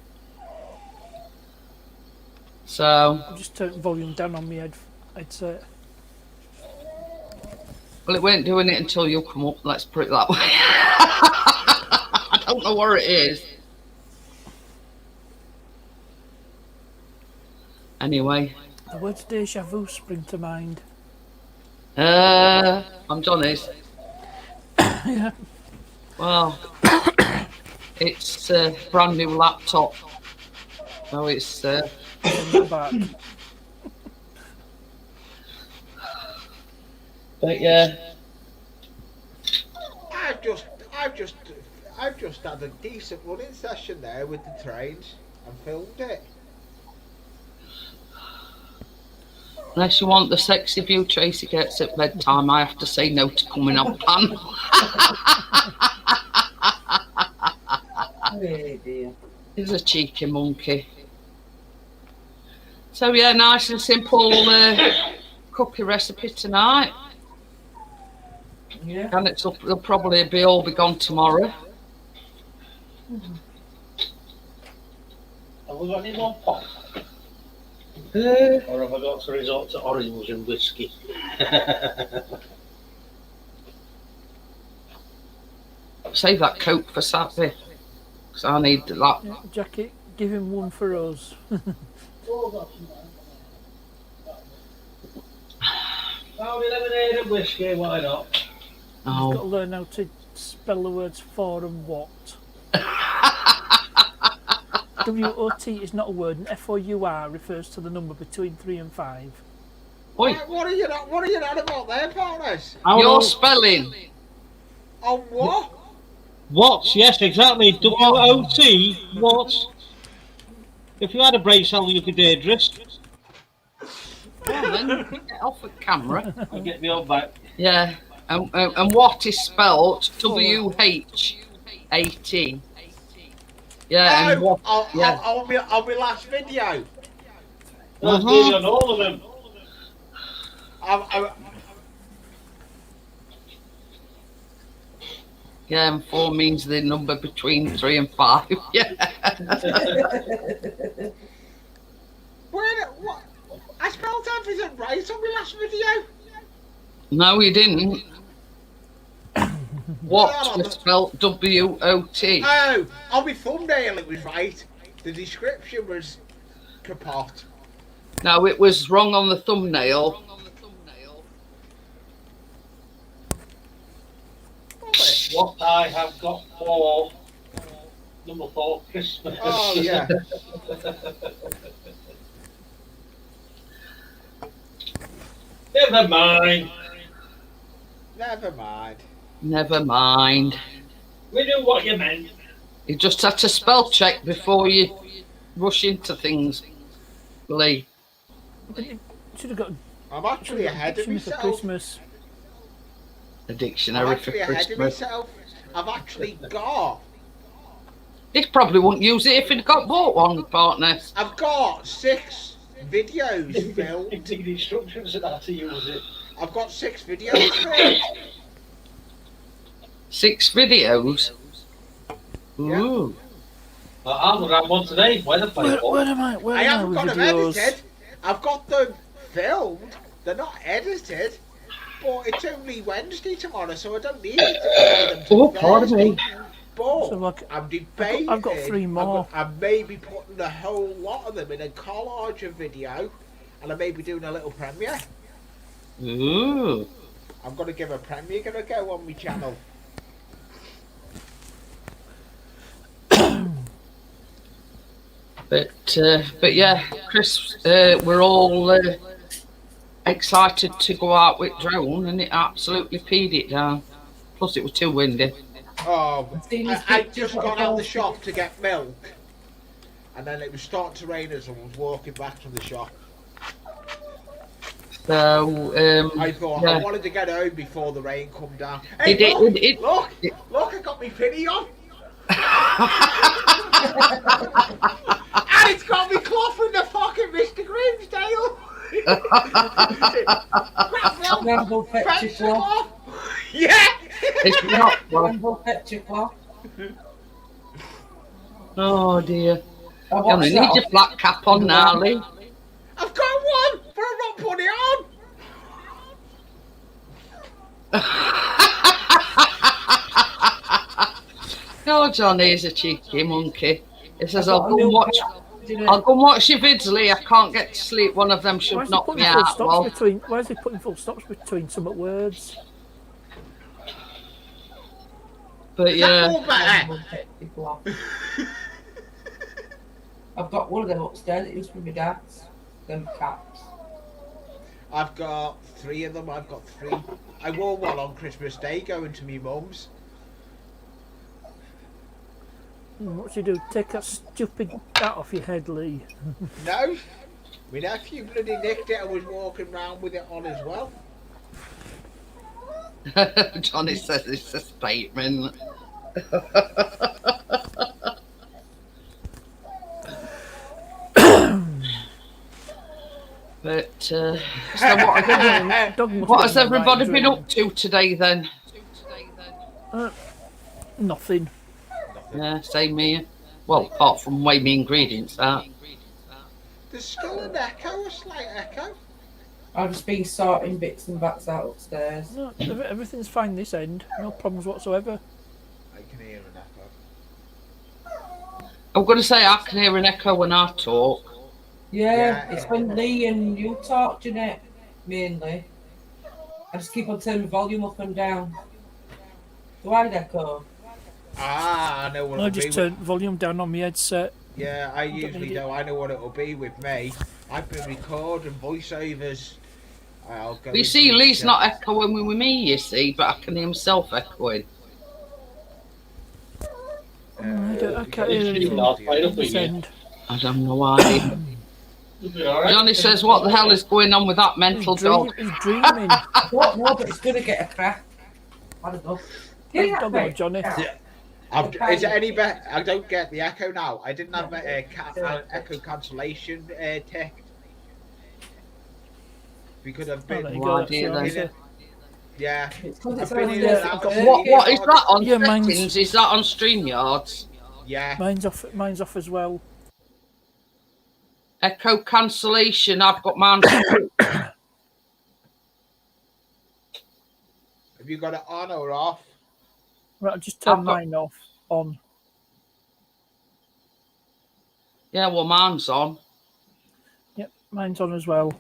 So I'll just turn volume down on my headset. well, it weren't doing it until you come up. Let's put it that way. I don't know where it is. Anyway, The words deja vu spring to mind. I'm Johnny's. Yeah. Well, it's a brand new laptop. So it's Back. but yeah. I've just had a decent running session there with the trains and filmed it. Unless you want the sexy view Tracy gets at bedtime, I have to say no to coming on panel. Oh, dear. He's a cheeky monkey. So yeah, nice and simple cookie recipe tonight. Yeah. And they'll probably all be gone tomorrow. Have we got any more pop? Or have I got to resort to orange and whiskey? Save that Coke for Saturday, because I need that. Yeah, Jackie, give him one for us. Oh, lemonade and whiskey, why not? You've got to Oh, learn how to spell the words for and what. W-O-T is not a word, and F-O-U-R refers to the number between 3 and 5. oi, What are you not about there, partners? your spelling. On what? What? Yes, exactly. W-O-T. What? If you had a brain cell, you could dangerous. Well, then, get off the camera. I'll get me on back. Yeah, and what is spelled W-H-A-T. Yeah, and what? Yeah. On my last video. That's good on all of them. Yeah, and 4 means the number between 3 and 5. Yeah. What? I spelled everything right on my last video. No, you didn't. What was spelled W-O-T? Oh, on my thumbnail it was right. The description was kaput. No, it was wrong on the thumbnail. What I have got for number 4 Christmas. Oh yeah. Never mind. Never mind. Never mind. We knew what you meant. You just had to spell check before you rush into things, Lee. Should have got I'm actually ahead of dictionary for myself. Christmas. A I'm dictionary for actually ahead of Christmas. myself. I've actually got. He probably wouldn't use it if he'd got bought one, partner. I've got 6 videos filmed. Give the instructions on how to use it. I've got 6 videos filmed. 6 videos. Yeah. Ooh. I'm going to have one today. Weather play. Where am I? Where I am I haven't with got them videos? edited. I've got them filmed. They're not edited. But it's only Wednesday tomorrow, so I don't need it to edit them till pardon me. Thursday. But So, like, I'm debating. I've got 3 more. I may be putting a whole lot of them in a collage of video, and I may be doing a little premiere. Ooh. I'm going to give a premiere a go on my channel. But yeah, Chris, we're all excited to go out with drone, and it absolutely peed it down. Plus, it was too windy. Oh, seen these I pictures just that got I out of the posted. shop to get milk, and then it was starting to rain as I was walking back from the shop. So I thought yeah. I wanted to get home before the rain come down. Hey, look, I got me finny on. And it's got me cloth in the fucking Mr. Grimsdale. Ramble fetch your cloth. Yeah. It's not. Well, Ramble fetch your cloth. oh dear. I You watched need that your off- black cap on now, Lee. I've got one, but I'm not putting it on. Oh, Johnny's a cheeky monkey. He says, I've I'll got go a and new watch. pair, didn't I'll it? go and watch your vids, Lee. I can't get to sleep. One of them Why should is he knock putting me full out. stops Well, between? Why is he putting full stops between some words? but Is that yeah, all better? Ramble fetch your cloth. I've got one of them upstairs. It used to be my dad's. Them caps. I've got 3 of them. I've got 3. I wore one on Christmas Day going to me mum's. What you do? Take that stupid hat off your head, Lee. No, my nephew bloody nicked it and was walking around with it on as well. Johnny says it's a statement. But so what has everybody been up to today then? Nothing. Yeah, same here. Well, apart from weighing the ingredients out. There's still an echo, a slight echo. I've just been sorting bits and bats out upstairs. No, everything's fine this end. No problems whatsoever. I can hear an echo. I'm going to say I can hear an echo when I talk. Yeah, it's when Lee and you talk, Jeanette, mainly. I just keep on turning the volume up and down. Do I echo? Ah, I know what I it'll just be. turned volume down on my headset. Yeah, I usually need it. do. I know what it'll be with me. I've been recording voiceovers. I'll go. You into see, the Lee's chat. not echoing with me, you see, but I can hear himself echoing. I can't hear anything on this end. I have no idea. Johnny says, what the hell is going on with that mental dog? He's dreaming. I don't know, but it's going to get a crack. I don't know. Big Yeah, dog mate. on Johnny. Is it any better? I don't get the echo now. I didn't have echo cancellation ticked. Because I've Oh, been. there you No go. idea that's then. the Yeah. It's 'cause I've it's been only in and the- out of What is that on Yeah, mine's- settings? Is that on StreamYards? Yeah. answer. Mine's off as well. Echo cancellation, I've got mine. Have you got it on or off? Right, I've just turned I've got- mine off. On. Yeah, well, mine's on. Yep, mine's on as well.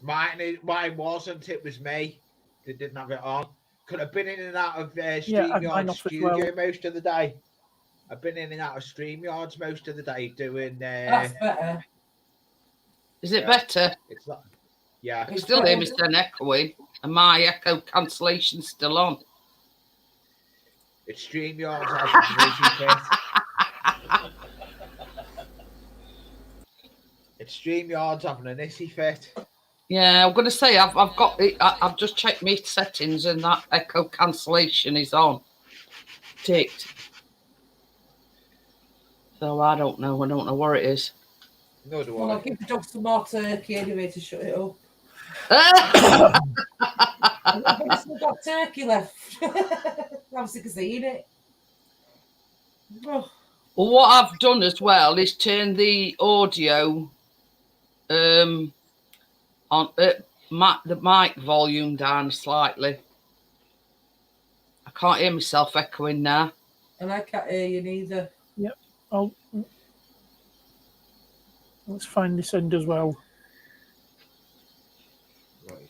Mine wasn't. It was me that didn't have it on. Could have been in and out of I've StreamYard mine off as studio well. most of the day. I've been in and out of StreamYards most of the day doing. That's better. Is it Yeah. better? It's not. Yeah. I still hear me saying echoing, and my echo cancellation's still on. It's StreamYards has a crazy fit. It's StreamYards having an issy fit. Yeah, I'm going to say I've got it. I've just checked my settings, and that echo cancellation is on. Ticked. So I don't know. I don't know where it is. No, do Well, I'll I? give the dog some more turkey anyway to shut it up. I've still got turkey left. I'm sick of seeing it. Oh, Well, what I've done as well is turn the audio on the mic volume down slightly. I can't hear myself echoing now. And I can't hear you neither. Yep. Let's find this end as well. Right.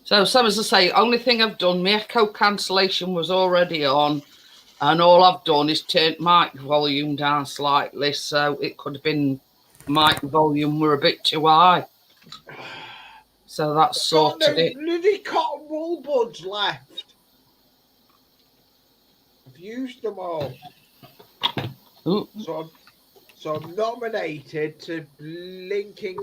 So as I say, only thing I've done, my echo cancellation was already on, and all I've done is turned mic volume down slightly, so it could have been mic volume were a bit too high. So that's sorted it. Bloody cotton wool buds left. I've used them all. Ooh. So I'm nominated to blinking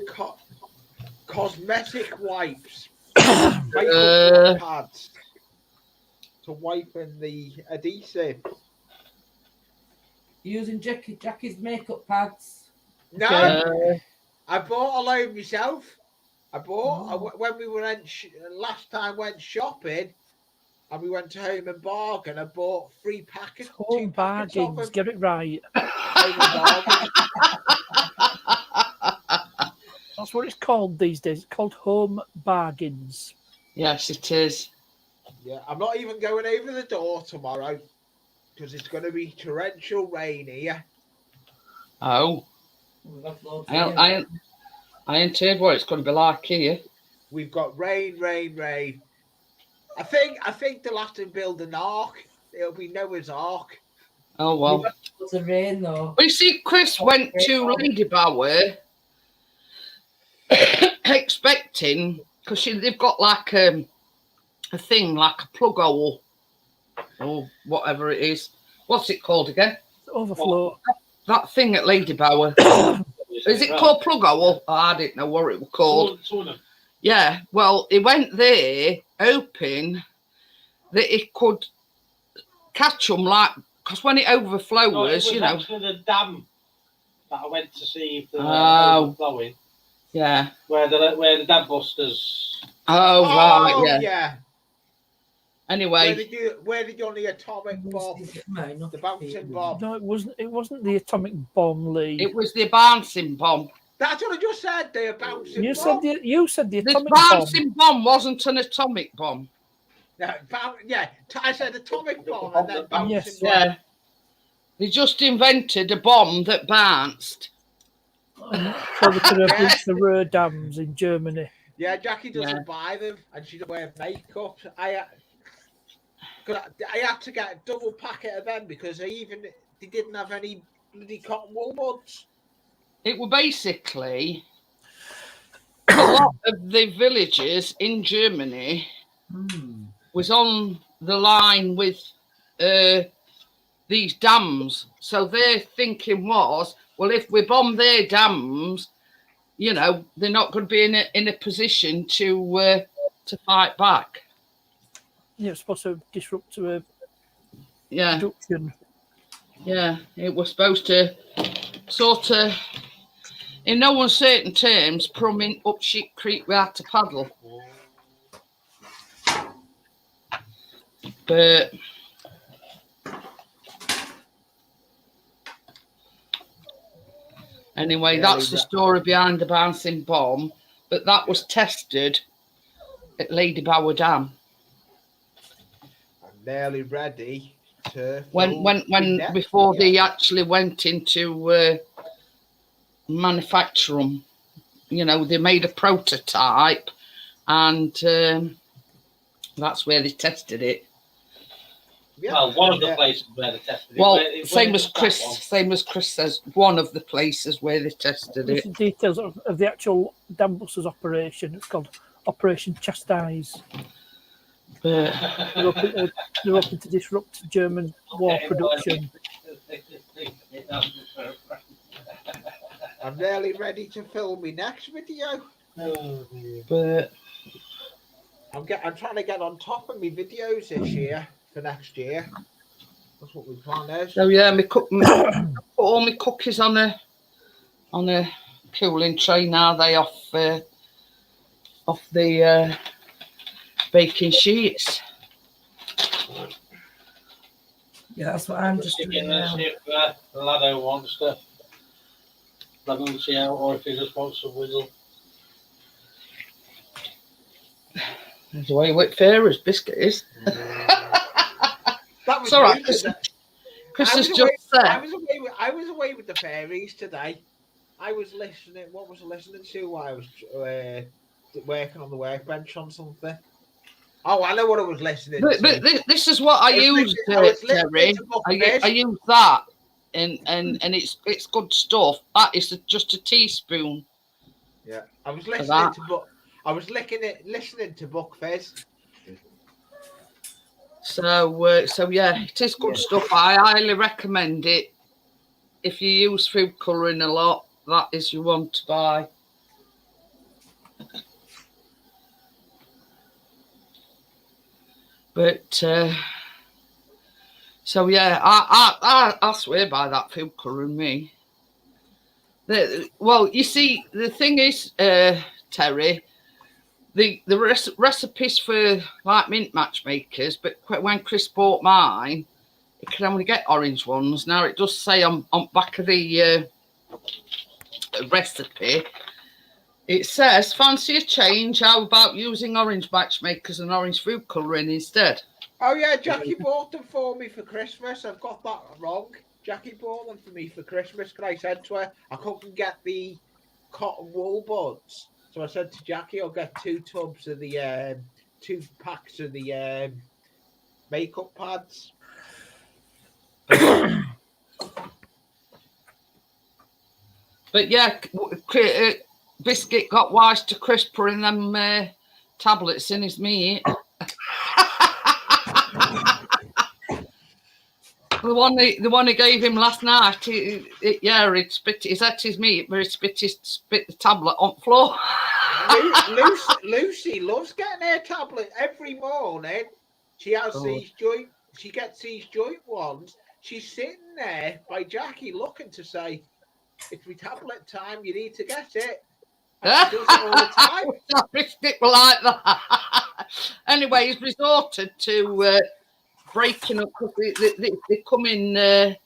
cosmetic wipes. Makeup pads to wipe in the adhesive. Using Jackie's makeup pads. No, I bought a load myself. When we went last time went shopping, and we went to Home and Bargain. I bought 3 packets. Home Bargains, get it right. Home and Bargain. That's what it's called these days. It's called Home Bargains. Yes, it is. Yeah, I'm not even going over the door tomorrow because it's going to be torrential rain here. Oh. I ain't heard what it's going to be like here. We've got rain. I think they'll have to build an ark. It'll be Noah's Ark. Oh, well. It's a rain, though. Well, you see, Chris went to Lady Bower expecting, because they've got like a thing, like a plug hole or whatever it is. What's it called again? Overflow. That thing at Lady Bower. Is it called plug hole? Oh, I didn't know what it was called. Yeah, well, he went there hoping that he could catch them, like, because when it overflows, No, it was you know. actually the dam that I went to see if they were overflowing. Yeah. Where the dam busters. Oh, right, yeah. Anyway. Where did you on the atomic bomb? The bouncing bomb. No, it wasn't the atomic bomb, Lee. It was the bouncing bomb. That's what I just said. The bouncing You bomb. said the atomic bomb. The bouncing bomb wasn't an atomic bomb. No, I said atomic bomb and then bouncing Yes. bomb. Yeah. They just invented a bomb that bounced. So they could have reached the Ruhr dams in Germany. Yeah, Jackie doesn't buy them and she doesn't wear makeup. I had to get a double packet of them because they didn't have any bloody cotton wool buds. It was basically a lot of the villages in Germany was on the line with these dams. So their thinking was, well, if we bomb their dams, you know, they're not going to be in a position to fight back. Yeah, it's supposed to disrupt a Yeah. production. Yeah, it was supposed to sort of, in no uncertain terms, promise up Sheep Creek we had to paddle. But anyway, that's the story behind the bouncing bomb. But that was tested at Lady Bower Dam. I'm nearly ready to when before they actually went into manufacture them. You know, they made a prototype, and that's where they tested it. Yeah. Well, one of the places where they tested it. Well, same as Chris says, one of the places where they tested This it. is details of the actual dam busters operation. It's called Operation Chastise. But They're hoping to disrupt German war production. I'm nearly ready to film my next video. but I'm trying to get on top of my videos this year for next year. That's what we plan is. so yeah, put all my cookies on a cooling tray now. They off the baking sheets. Yeah, that's what I'm just Stick doing in there, now. see if Lado wants to see out, or if he just wants to whizzle. There's the way with Farah's biscuit is. That was It's all right. me today. Chris I has was just said. I was away with the fairies today. I was listening. What was I listening to while I was working on the workbench on something? Oh, I know what I was listening But to. this is what I use, Terry. I use that, and it's good stuff. That is just a teaspoon. Yeah, I was listening to I was listening to Buck Fizz. So yeah, it is good stuff. I highly recommend it. If you use food colouring a lot, that is you want to buy. But so yeah, I swear by that food colouring. Me. Well, you see, the thing is, Terry, the recipes for like mint matchmakers, but when Chris bought mine, it can only get orange ones. Now it does say on back of the recipe, it says, fancy a change? How about using orange matchmakers and orange food colouring instead? Oh yeah, Jackie bought them for me for Christmas. I've got that wrong. Jackie bought them for me for Christmas because I said to her I couldn't get the cotton wool buds. So I said to Jackie, I'll get 2 tubs of the 2 packs of the makeup pads. But yeah, Biscuit got wise to Chris putting them tablets in his meat. The one he gave him last night, he'd spit. He's at his meat, but he spit the tablet on the floor. Lucy loves getting her tablet every morning. She has these joint. She gets these joint ones. She's sitting there by Jackie, looking to say, "It's my tablet time. You need to get it." And she does it all the time. Biscuit were like that. Anyway, he's resorted to breaking up because they come in. They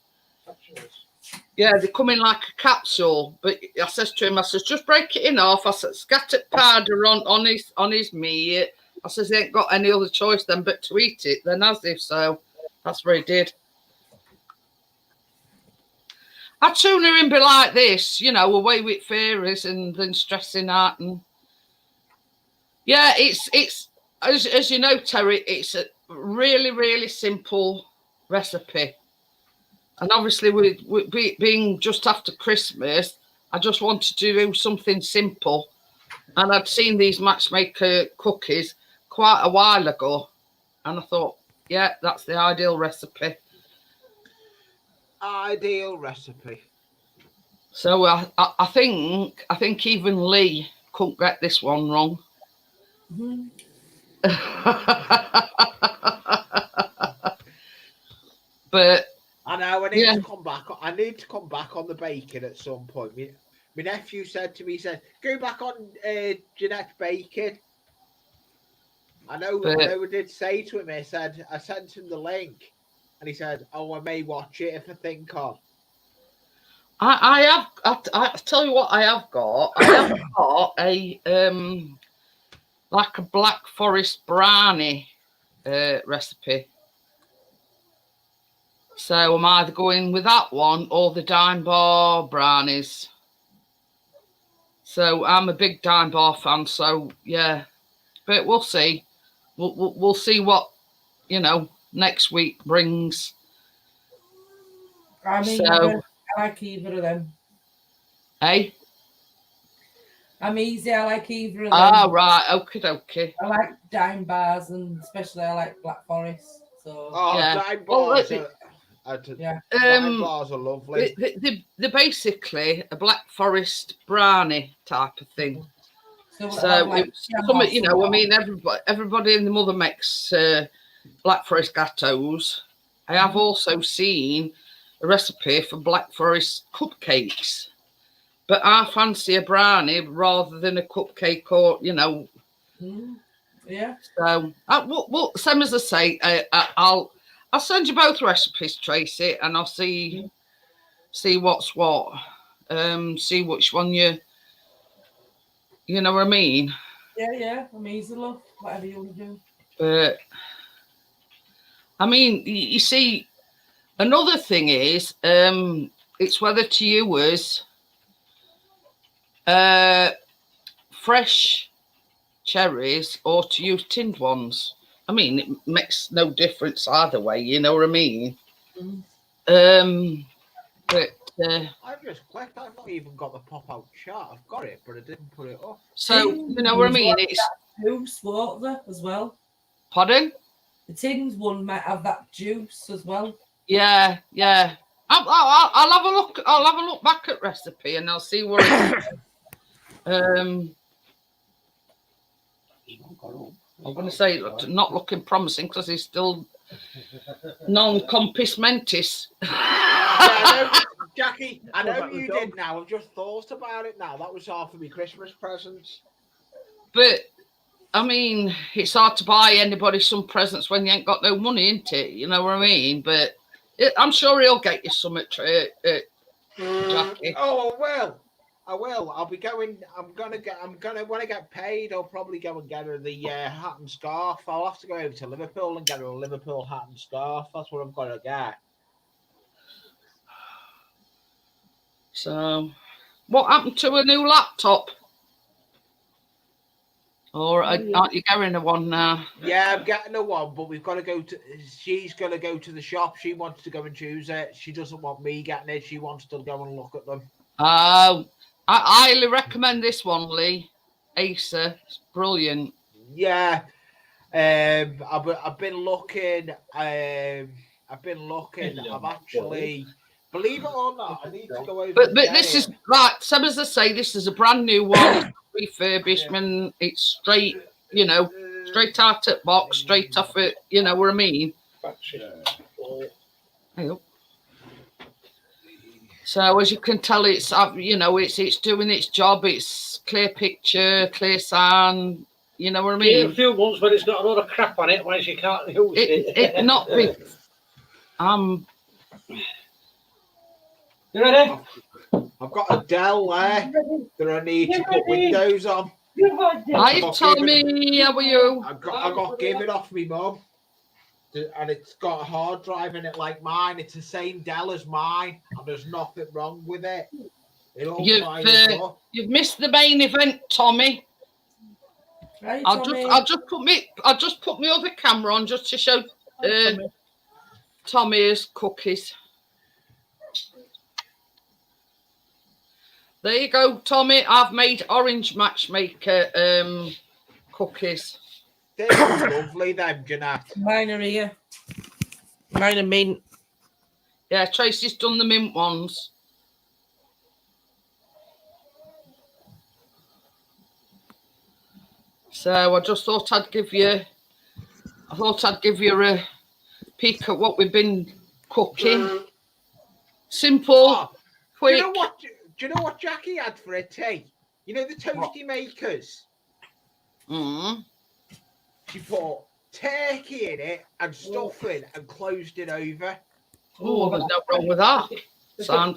come in like a capsule. But I says to him, I says, just break it in half. I said, scatter powder on his meat. I says, he ain't got any other choice then but to eat it. Then as if so, that's what he did. I'd sooner him be like this, away with fairies and then stressing out. And yeah, it's as you know, Terry, it's a really, really simple recipe. And obviously, with being just after Christmas, I just wanted to do something simple. And I'd seen these Matchmaker cookies quite a while ago. And I thought, yeah, that's the ideal recipe. Ideal recipe. So I think even Lee couldn't get this one wrong. Mm-hmm. But I know I need to come back. I need to come back on the bacon at some point. My nephew said to me, he said, "Go back on Jeanette bacon." I know I did say to him. I sent him the link, and he said, "Oh, I may watch it if I think on." I tell you what I have got. I have got a like a Black Forest brownie recipe. So I'm either going with that one or the Dime Bar brownies. So I'm a big Dime Bar fan. So yeah, but we'll see. We'll see what next week brings. I mean, I like either of them. Hey? I'm easy. I like either of them. Ah, right. Okay. I like Dime Bars, and especially I like Black Forest. So Dime Bars. Dime Bars are lovely. They're basically a Black Forest brownie type of thing. So everybody in the mother makes Black Forest gateaus. I have also seen a recipe for Black Forest cupcakes, but I fancy a brownie rather than a cupcake, or Yeah. So, well, same as I say, I'll I'll send you both recipes, Tracy, and I'll see what's what. See which one you know what I mean. Yeah. I'm easy, love. Whatever you want to do. But I mean, you see, another thing is, it's whether to use fresh cherries or to use tinned ones. I mean, it makes no difference either way. You know what I mean? But I've just clicked. I've not even got the pop-out chart. I've got it, but I didn't put it up. so you know what I mean? It's Juice water as well. pardon. The tinned one might have that juice as well. Yeah. I'll have a look. I'll have a look back at recipe and I'll see where it's. I'm going to say not looking promising because he's still non-compos mentis. Yeah, Jackie, I know you did now. I've just thought about it now. That was half of my Christmas presents. But I mean, it's hard to buy anybody some presents when you ain't got no money, ain't it? You know what I mean? But I'm sure he'll get you something, Jackie. Oh, I will. I'll be going. When I get paid, I'll probably go and get her the hat and scarf. I'll have to go over to Liverpool and get her a Liverpool hat and scarf. That's what I've got to get. So, what happened to a new laptop? Or aren't you getting a one now? Yeah, I'm getting a one, but we've got to go to. She's going to go to the shop. She wants to go and choose it. She doesn't want me getting it. She wants to go and look at them. I highly recommend this one, Lee. Acer, it's brilliant. Yeah, I've been looking. I've actually, believe it or not, I need to go over. But this is like, same as I say, this is a brand new one, refurbishment. It's straight, straight out of box, straight off it. You know what I mean? Hey up. So as you can tell, it's it's doing its job. It's clear picture, clear sound. You know what I mean? Yeah, a few months, but it's got a lot of crap on it once you can't use it. It not big. You ready? I've got a Dell there that I need to put windows on. Hi, Tommy. How are you? I got given off me mum, and it's got a hard drive in it like mine. It's the same Dell as mine, and there's nothing wrong with it. You've missed the main event, Tommy. Right, I'll just put my other camera on just to show Tommy's cookies. There you go, Tommy. I've made orange Matchmaker cookies. They're lovely, them, Jeanette. Mine are here. Mine are mint. Yeah, Tracy's done the mint ones. So I just thought I'd give you a peek at what we've been cooking. Simple, quick. Do you know what Jackie had for a tea? You know the toasty makers? She put turkey in it and stuffing and closed it over. Oh, there's no wrong with that.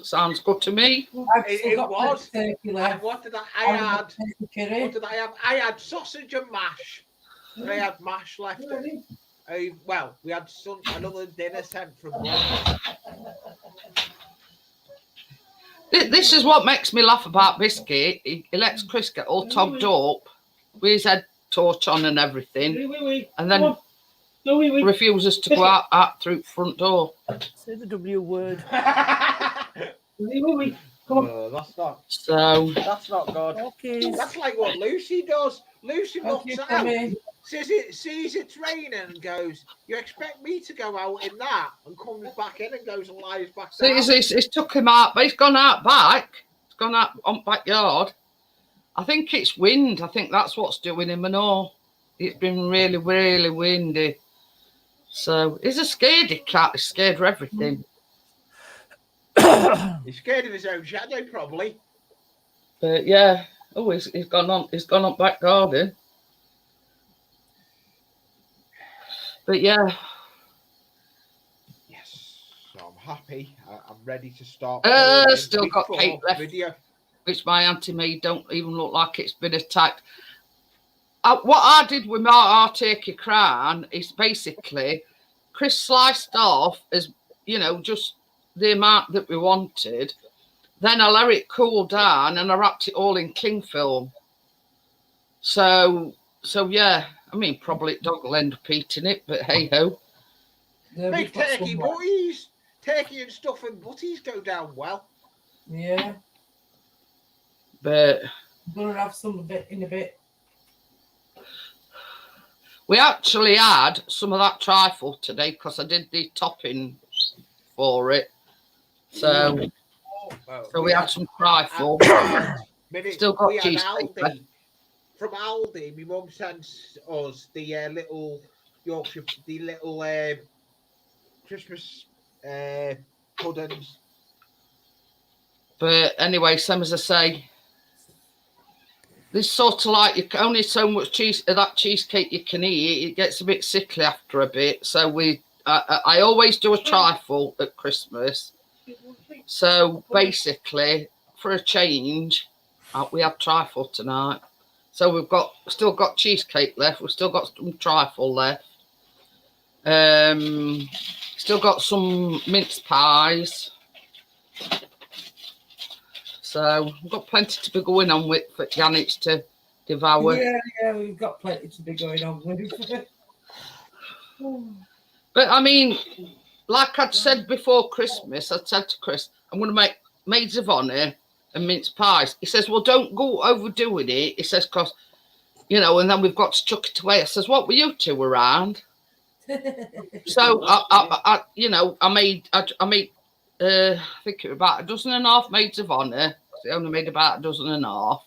Sounds good to me. It was. And what did I add? I had sausage and mash. And I had mash left. Well, we had another dinner sent from lunch. This is what makes me laugh about Biscuit. He lets Chris get all togged up with his head torch on and everything, and then refuses to go out through the front door. Say the W word. Come on. That's not good. Okay. That's like what Lucy does. Lucy looks out, sees it's raining and goes, "You expect me to go out in that?" And comes back in and goes and lies back down. It's took him out, but he's gone out back. He's gone out on backyard. I think it's wind. I think that's what's doing him and all. It's been really, really windy. So he's a scaredy cat. He's scared of everything. He's scared of his own shadow, probably. But yeah. Oh, he's gone on back garden. But yeah. happy. I'm ready to start. Still got before cake left, video. which my auntie made. Don't even look like it's been attacked. What I did with our turkey crown is basically Chris sliced off as, you know, just the amount that we wanted. Then I let it cool down and I wrapped it all in cling film. So yeah, I mean, probably dog will end up eating it, but hey ho. Big turkey butties. Turkey and stuff and butties go down well. Yeah. But I'm going to have some of it in a bit. we actually had some of that trifle today because I did the topping for it. So we had some trifle. Still got cheese cake. From Aldi, my mum sends us the little Yorkshire, the little Christmas puddings. But anyway, same as I say, this sort of like, you can only so much cheese that cheesecake you can eat. It gets a bit sickly after a bit. So I always do a trifle at Christmas. So basically, for a change, we have trifle tonight. So we've still got cheesecake left. We've still got some trifle left. Still got some mince pies. So we've got plenty to be going on with for Janet to devour. Yeah, we've got plenty to be going on with. But I mean, like I'd said before Christmas, I'd said to Chris, I'm going to make maids of honour and mince pies. He says, well, don't go overdoing it. He says, because, you know, and then we've got to chuck it away. I says, what were you two around? So I you know, I made I think it was about 12.5 maids of honour. They only made about 12.5.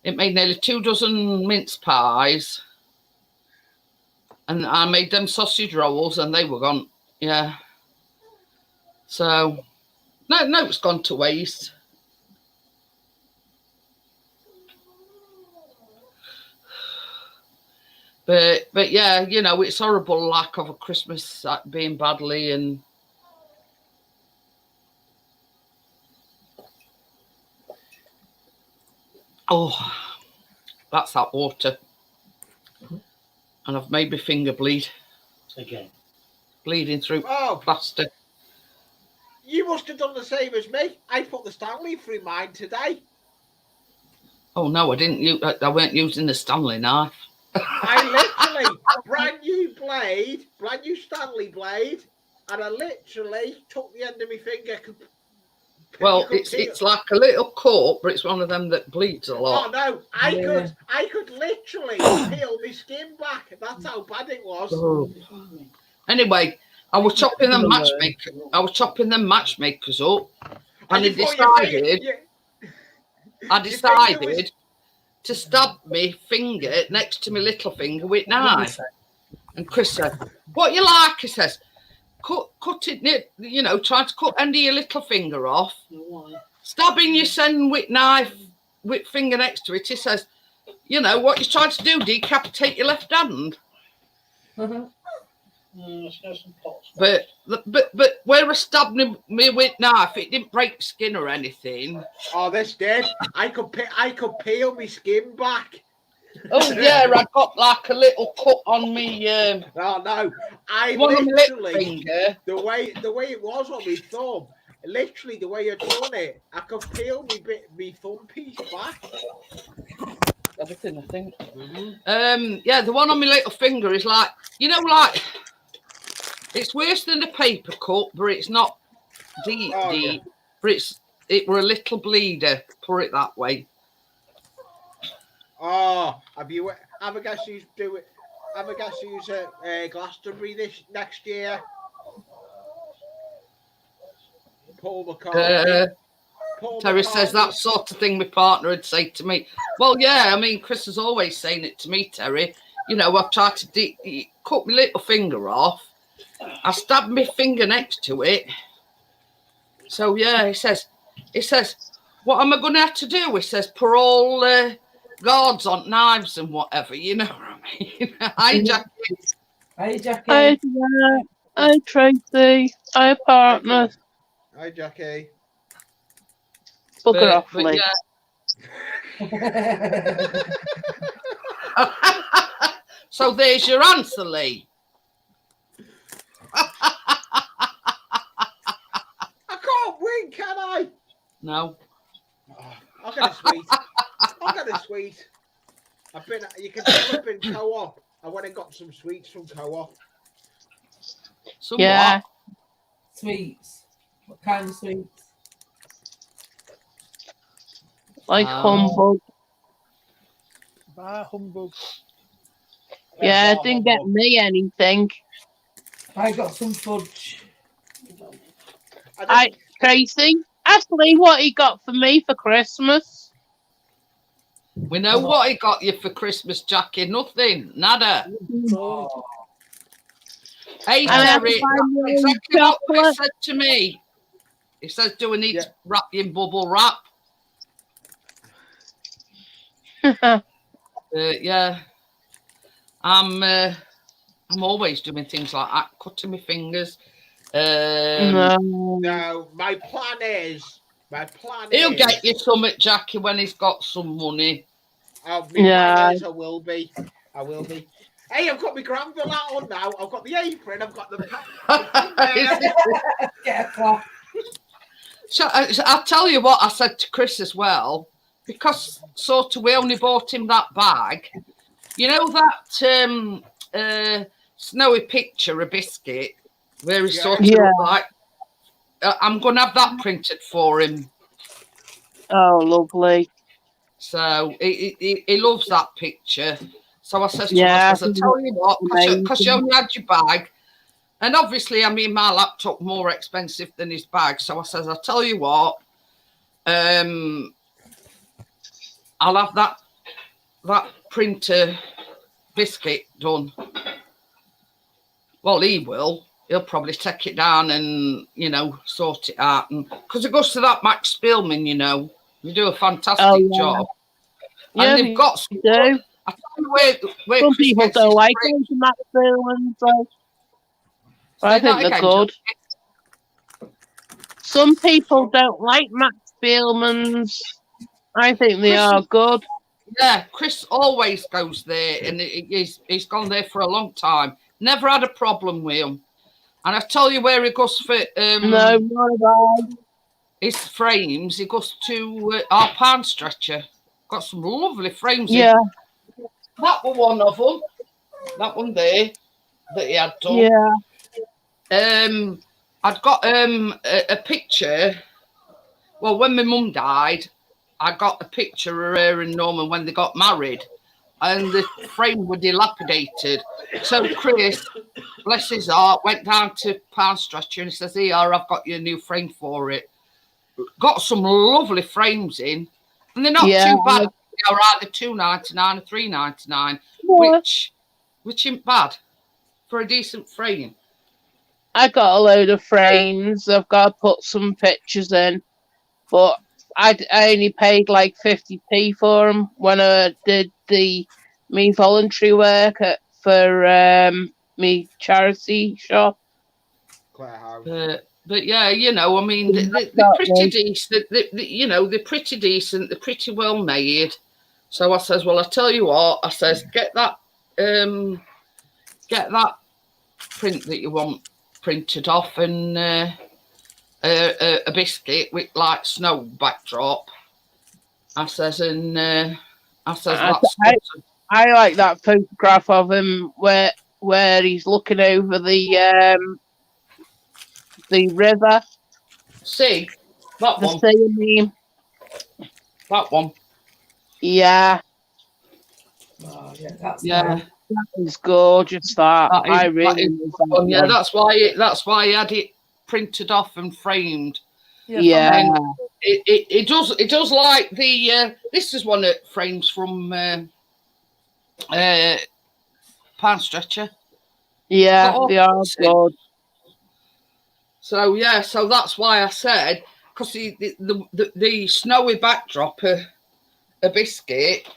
It made nearly 2 dozen mince pies, and I made them sausage rolls, and they were gone. Yeah. So no, it's gone to waste. But yeah, you know, it's horrible lack of a Christmas being badly and oh, that's that water. And I've made my finger bleed. Again. Bleeding through plaster. You must have done the same as me. I put the Stanley through mine today. Oh no, I didn't. I weren't using the Stanley knife. I literally brand new Stanley blade, and I literally took the end of my finger. Well, it's like a little cut, but it's one of them that bleeds a lot. Oh no, I could literally peel my skin back. That's how bad it was. Oh. Anyway, I was chopping them matchmakers up, and I decided to stab my finger next to my little finger with knife. And Chris said, "What you like?" He says, "Cut it, you know, try to cut end of your little finger off. Stabbing your son with knife, with finger next to it." He says, "You know what you're trying to do? Decapitate your left hand." But where I stabbed me with knife, it didn't break skin or anything. Oh, this did. I could peel my skin back. Oh yeah, I got like a little cut on me. Oh no, I literally finger. The way it was on my thumb. Literally the way I'd done it, I could peel me thumb piece back. Everything, I think. Yeah, the one on my little finger is like, you know, like it's worse than the paper cut, but it's not deep. Yeah. But it were a little bleeder. Put it that way. Oh, have a guess who's doing? Have a guess who's at Glastonbury next year? Paul McCartney. Terry says that sort of thing my partner would say to me. Well, yeah, I mean, Chris is always saying it to me, Terry. You know, I've tried to cut my little finger off. I stabbed my finger next to it. So, yeah, he says, what am I going to have to do? He says, put all guards on knives and whatever, you know what I mean? Hi, Jackie. Hi, Jackie. Hi, Tracy. Hi, partner. Hi, Jackie. Bugger off, but Lee. yeah. So there's your answer, Lee. I can't win, can I? No. Oh, I'll get a sweet. I'll get a sweet. You can tell I've been co-op. I went and got some sweets from co-op. Somewhat. Yeah. Sweets. What kind of sweets? Like humbug. Bah, humbug. Yeah, didn't get me anything. I got some fudge. Tracy, ask Lee what he got for me for Christmas. We know what he got you for Christmas, Jackie. Nothing. Nada. Oh. Hey, Terry, exactly what he said to me. He says, do we need to wrap you in bubble wrap? Yeah. I'm always doing things like that, cutting my fingers. No, my plan is. He'll get you something, Jackie, when he's got some money. My plan is I will be. Hey, I've got my Granville hat on now. I've got the apron. I've got the. Careful. So I'll tell you what I said to Chris as well, because sort of we only bought him that bag. You know that snowy picture, a biscuit, where he's sort of like, I'm going to have that printed for him. Oh, lovely. So he loves that picture. So I says to him, I tell you what, because you only had your bag, and obviously, I mean, my laptop more expensive than his bag. So I says, I'll tell you what, I'll have that printer biscuit done. Well, he will. He'll probably take it down and, sort it out. And because it goes to that Max Spielman, you do a fantastic job. Yeah, and they've got some. Do. I tell you where Some Chris people gets don't his like frames. those Max Spielmans, though. I Say that think they're again, good. John. Some people don't like Max Spielmans. I think they are good. Yeah, Chris always goes there, and he's gone there for a long time. Never had a problem with him. And I tell you where he goes for No, not at all. his frames. He goes to our pound stretcher. Got some lovely frames. Yeah. That was one of them. That one there that he had done. Yeah. I'd got a picture. Well, when my mum died, I got a picture of her and Norman when they got married, and the frame were dilapidated. So Chris, bless his heart, went down to Pound Stretcher and he says, "Here, I've got you a new frame for it." Got some lovely frames in, and they're not too bad. They're either $2.99 or $3.99, which isn't bad for a decent frame. I got a load of frames. I've got to put some pictures in, but I only paid like 50p for them when I did me voluntary work for me charity shop. But yeah, I mean, they're pretty decent. They're pretty decent. They're pretty well made. So I says, well, I tell you what, I says, get that print that you want printed off, and a biscuit with like snow backdrop. I says, and I says, I like that photograph of him where he's looking over the river. See that one? Sea, I mean. That one. Yeah. Oh, yeah, that's That is gorgeous. I really love that. Yeah, that's why he had it printed off and framed. Yeah. And it does like the this is one of the frames from Pound Stretcher. Yeah, they are good. So yeah, so that's why I said, because the snowy backdrop a biscuit,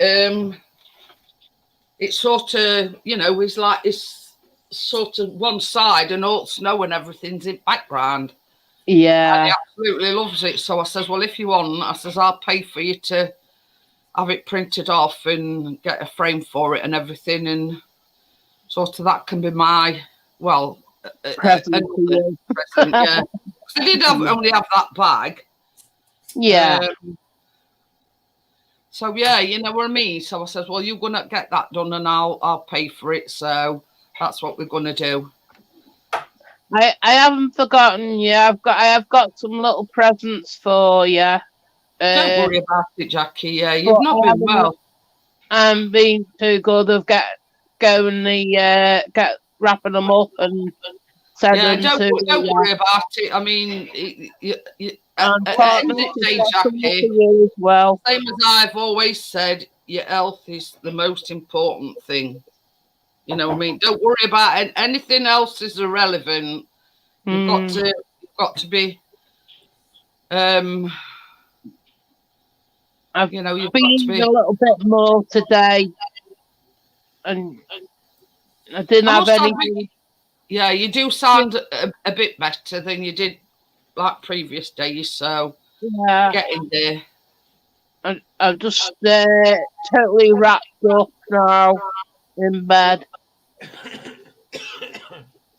it's sort of, it's sort of one side and all snow and everything's in background. Yeah. And he absolutely loves it. So I says, well, if you want, I says, I'll pay for you to have it printed off and get a frame for it and everything. And sort of that can be my, well, Present for you. present, yeah. 'Cause I did only have that bag. Yeah. So yeah, you know what I mean. So I says, well, you're gonna get that done, and I'll pay for it. So that's what we're gonna do. I haven't forgotten you. I have got some little presents for you. Don't worry about it, Jackie. Yeah, you've not been well. I'm being too good of wrapping them up and sending them to don't worry about it. I mean, and at the end of the day, Jackie, you as well. same as I've always said, your health is the most important thing. You know what I mean? Don't worry about it. Anything else is irrelevant. You've got to be I've you know, you've been got to be a little bit more today, and I didn't have any. Yeah, you do sound a bit better than you did like previous days. So Yeah, getting there. I'm just totally wrapped up now in bed.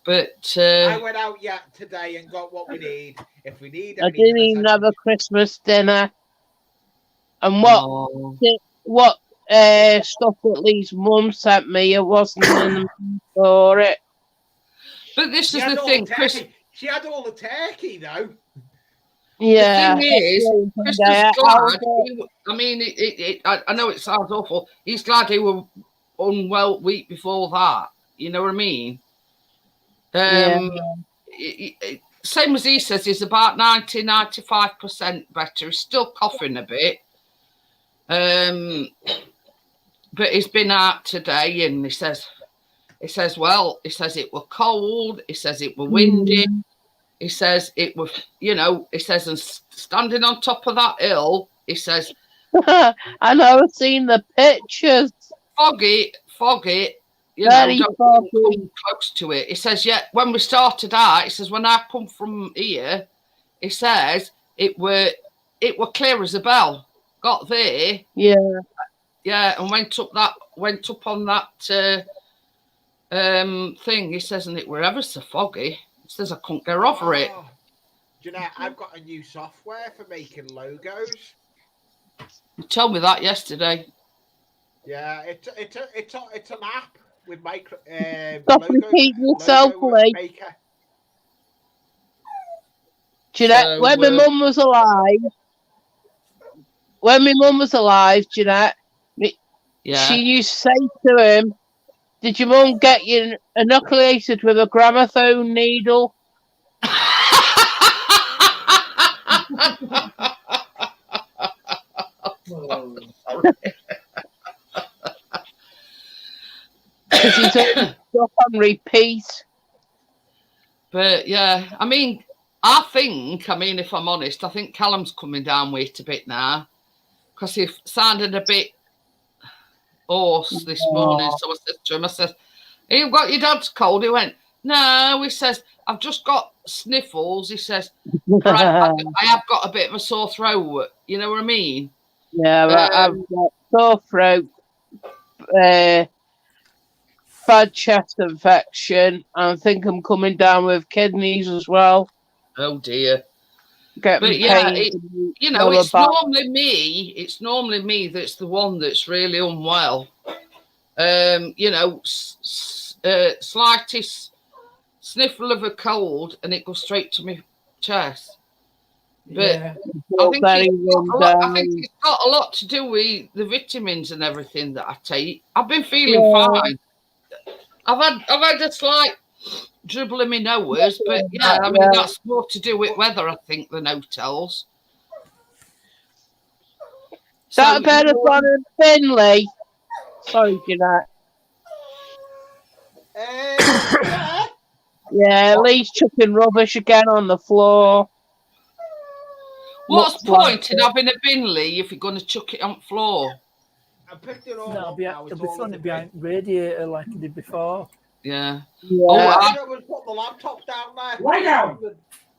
But I went out today and got what we need. If we need, I didn't even have a Christmas dinner. And what stuff that Lee's mum sent me, it wasn't in the mood for it. But this is the thing, Chris. She had all the turkey though. Yeah. The thing is, Chris is glad. I mean, I know it sounds awful. He's glad he was unwell week before that. You know what I mean? Same as he says, he's about 95% better. He's still coughing a bit. But he's been out today and he says it was cold. He says it was windy. He says it was, he says, and standing on top of that hill, he says, I know, I've seen the pictures. Foggy, Very don't foggy. come close to it. He says, yeah, when we started out, he says, when I come from here, he says, it were clear as a bell. Got there. Yeah. Yeah, and went up on that thing. He says, and it were ever so foggy. He says, I couldn't get over it. Jeanette, I've got a new software for making logos. You told me that yesterday. Yeah, it's an app with micro. Stop repeating yourself, Lee. Jeanette, when my mum was alive, Jeanette, she used to say to him, "Did your mum get you inoculated with a gramophone needle?" Because he's up on repeat. But yeah, I mean, if I'm honest, I think Callum's coming down weight a bit now because he sounded a bit hoarse this morning. So I said to him, "You've got your dad's cold?" He went, "No," he says, "I've just got sniffles." He says, I have got a bit of a sore throat. You know what I mean? Yeah, I've got sore throat, bad chest infection. I think I'm coming down with kidneys as well. Oh dear. But yeah, it's normally me. It's normally me that's the one that's really unwell. Slightest sniffle of a cold and it goes straight to my chest. But Yeah. I think it's got a lot to do with the vitamins and everything that I take. I've been feeling fine. I've had a slight dribble in my nose, but that's more to do with weather, I think, than hotels. That better fun in Finley. Sorry, Jeanette. Yeah, Lee's chucking rubbish again on the floor. What's the point in having a bin, Lee, if you're going to chuck it on the floor? I picked it all It'll be thrown it behind the radiator like it did before. Yeah. Yeah. Oh, I was putting the laptop down there. Lie down.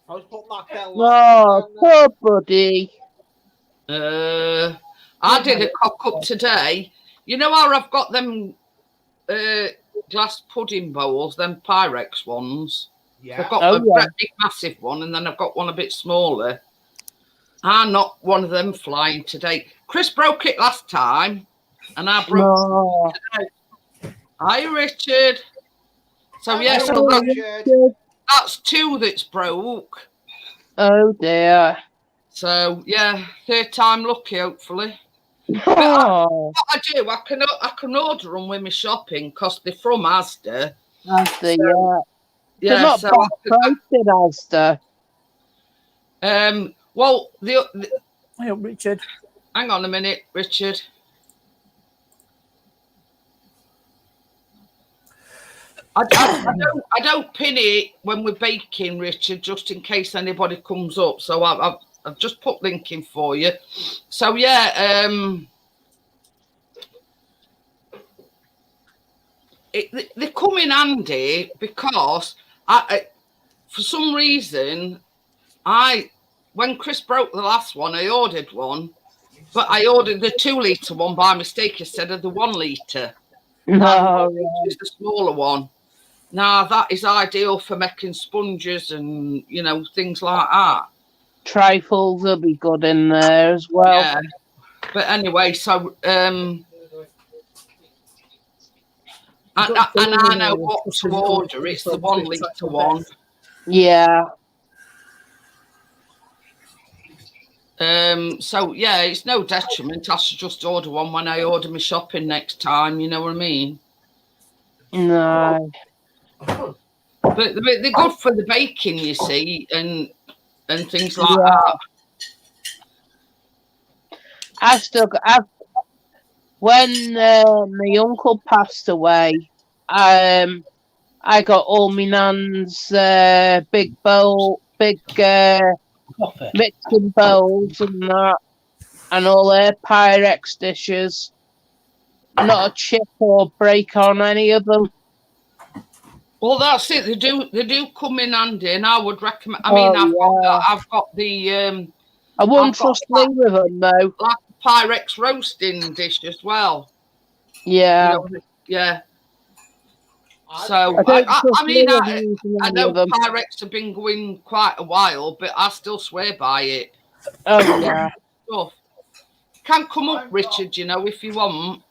I was putting that down. Oh, poor buddy. I did a cock up today. You know how I've got them glass pudding bowls, them Pyrex ones. Yeah. I've got Oh, a yeah. big massive one, and then I've got one a bit smaller. I knocked one of them flying today. Chris broke it last time, and I broke No. it today. Hi, Richard. So yeah, so Oh, that's 2 that's broke. oh dear. So yeah, 3rd time lucky, hopefully. Oh, What I do, I can order them with my shopping because they're from Asda. that's the yeah. Yeah, They're not so bad priced, Asda. well, Hey up, Richard. hang on a minute, Richard. I don't pin it when we're baking, Richard, just in case anybody comes up. So I've just put link in for you. So yeah, they come in handy because for some reason, when Chris broke the last one, I ordered one, but I ordered the 2 litre one by mistake instead of the 1 litre. No, Which is the smaller one. Now that is ideal for making sponges and things like that. trifles will be good in there as well. Yeah. But anyway, so and I know what to order. It's the 1 litre one. Yeah. So yeah, it's no detriment. I should just order one when I order my shopping next time. You know what I mean? No. But they're good for the baking, you see, and things like that. When my uncle passed away, I got all my nan's big mixing bowls and that, and all their Pyrex dishes. Not a chip or break on any of them. Well, that's it. They do come in handy, and I would recommend. I mean, I've got the. I wouldn't trust Lee with them though. Like a Pyrex roasting dish as well. Yeah. Yeah. So I know Pyrex have been going quite a while, but I still swear by it. Oh yeah. Stuff. Can come up, Richard. If you want.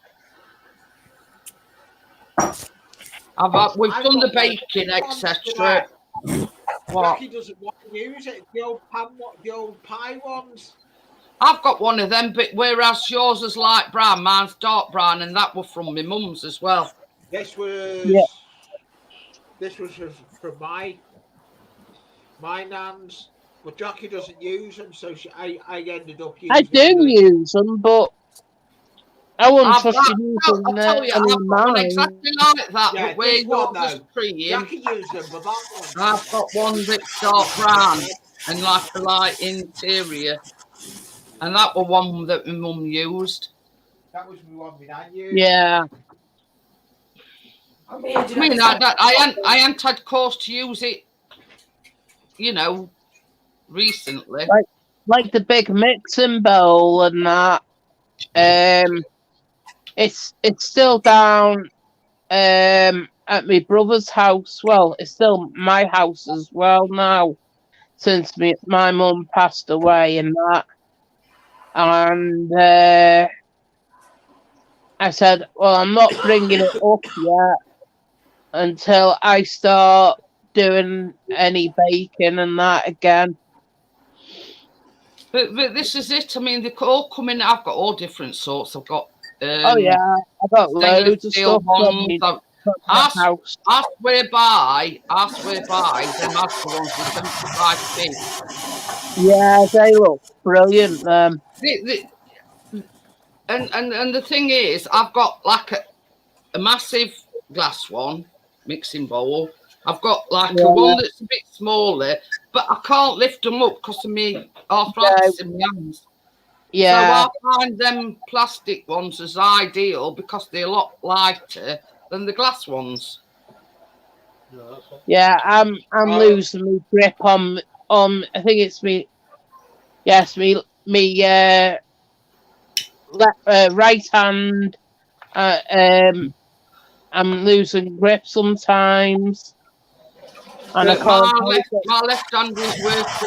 We've done the baking, etc. Jackie doesn't want to use it. The old pie ones. I've got one of them, but whereas yours is light brown, mine's dark brown, and that was from my mum's as well. This was from my nan's, but Jackie doesn't use them, so I ended up using. I do use them, but I wouldn't trust you using I've got one exactly like that, but where yours is cream. Jackie used them, but that one. I've got one that's dark brown and like a light interior. And that was one that my mum used. That was the one I used. Yeah. I mean, I hadn't had cause to use it, recently. Like the big mixing bowl and that. It's still down at my brother's house. Well, it's still my house as well now, since my mum passed away and that. And I said, well, I'm not bringing it up yet until I start doing any baking and that again. But this is it. I mean, they all come in. I've got all different sorts. I've got I've got loads of stuff from my house. I swear by them Asda ones with 75p. Yeah, they look brilliant. And the thing is, I've got like a massive glass one mixing bowl. I've got like a one that's a bit smaller, but I can't lift them up because of my arthritis in my hands. Yeah. So I find them plastic ones as ideal because they're a lot lighter than the glass ones. Yeah, I'm losing my grip on. I think it's me. Yes, me. Right hand. I'm losing grip sometimes, and I But can't. my left hand is worse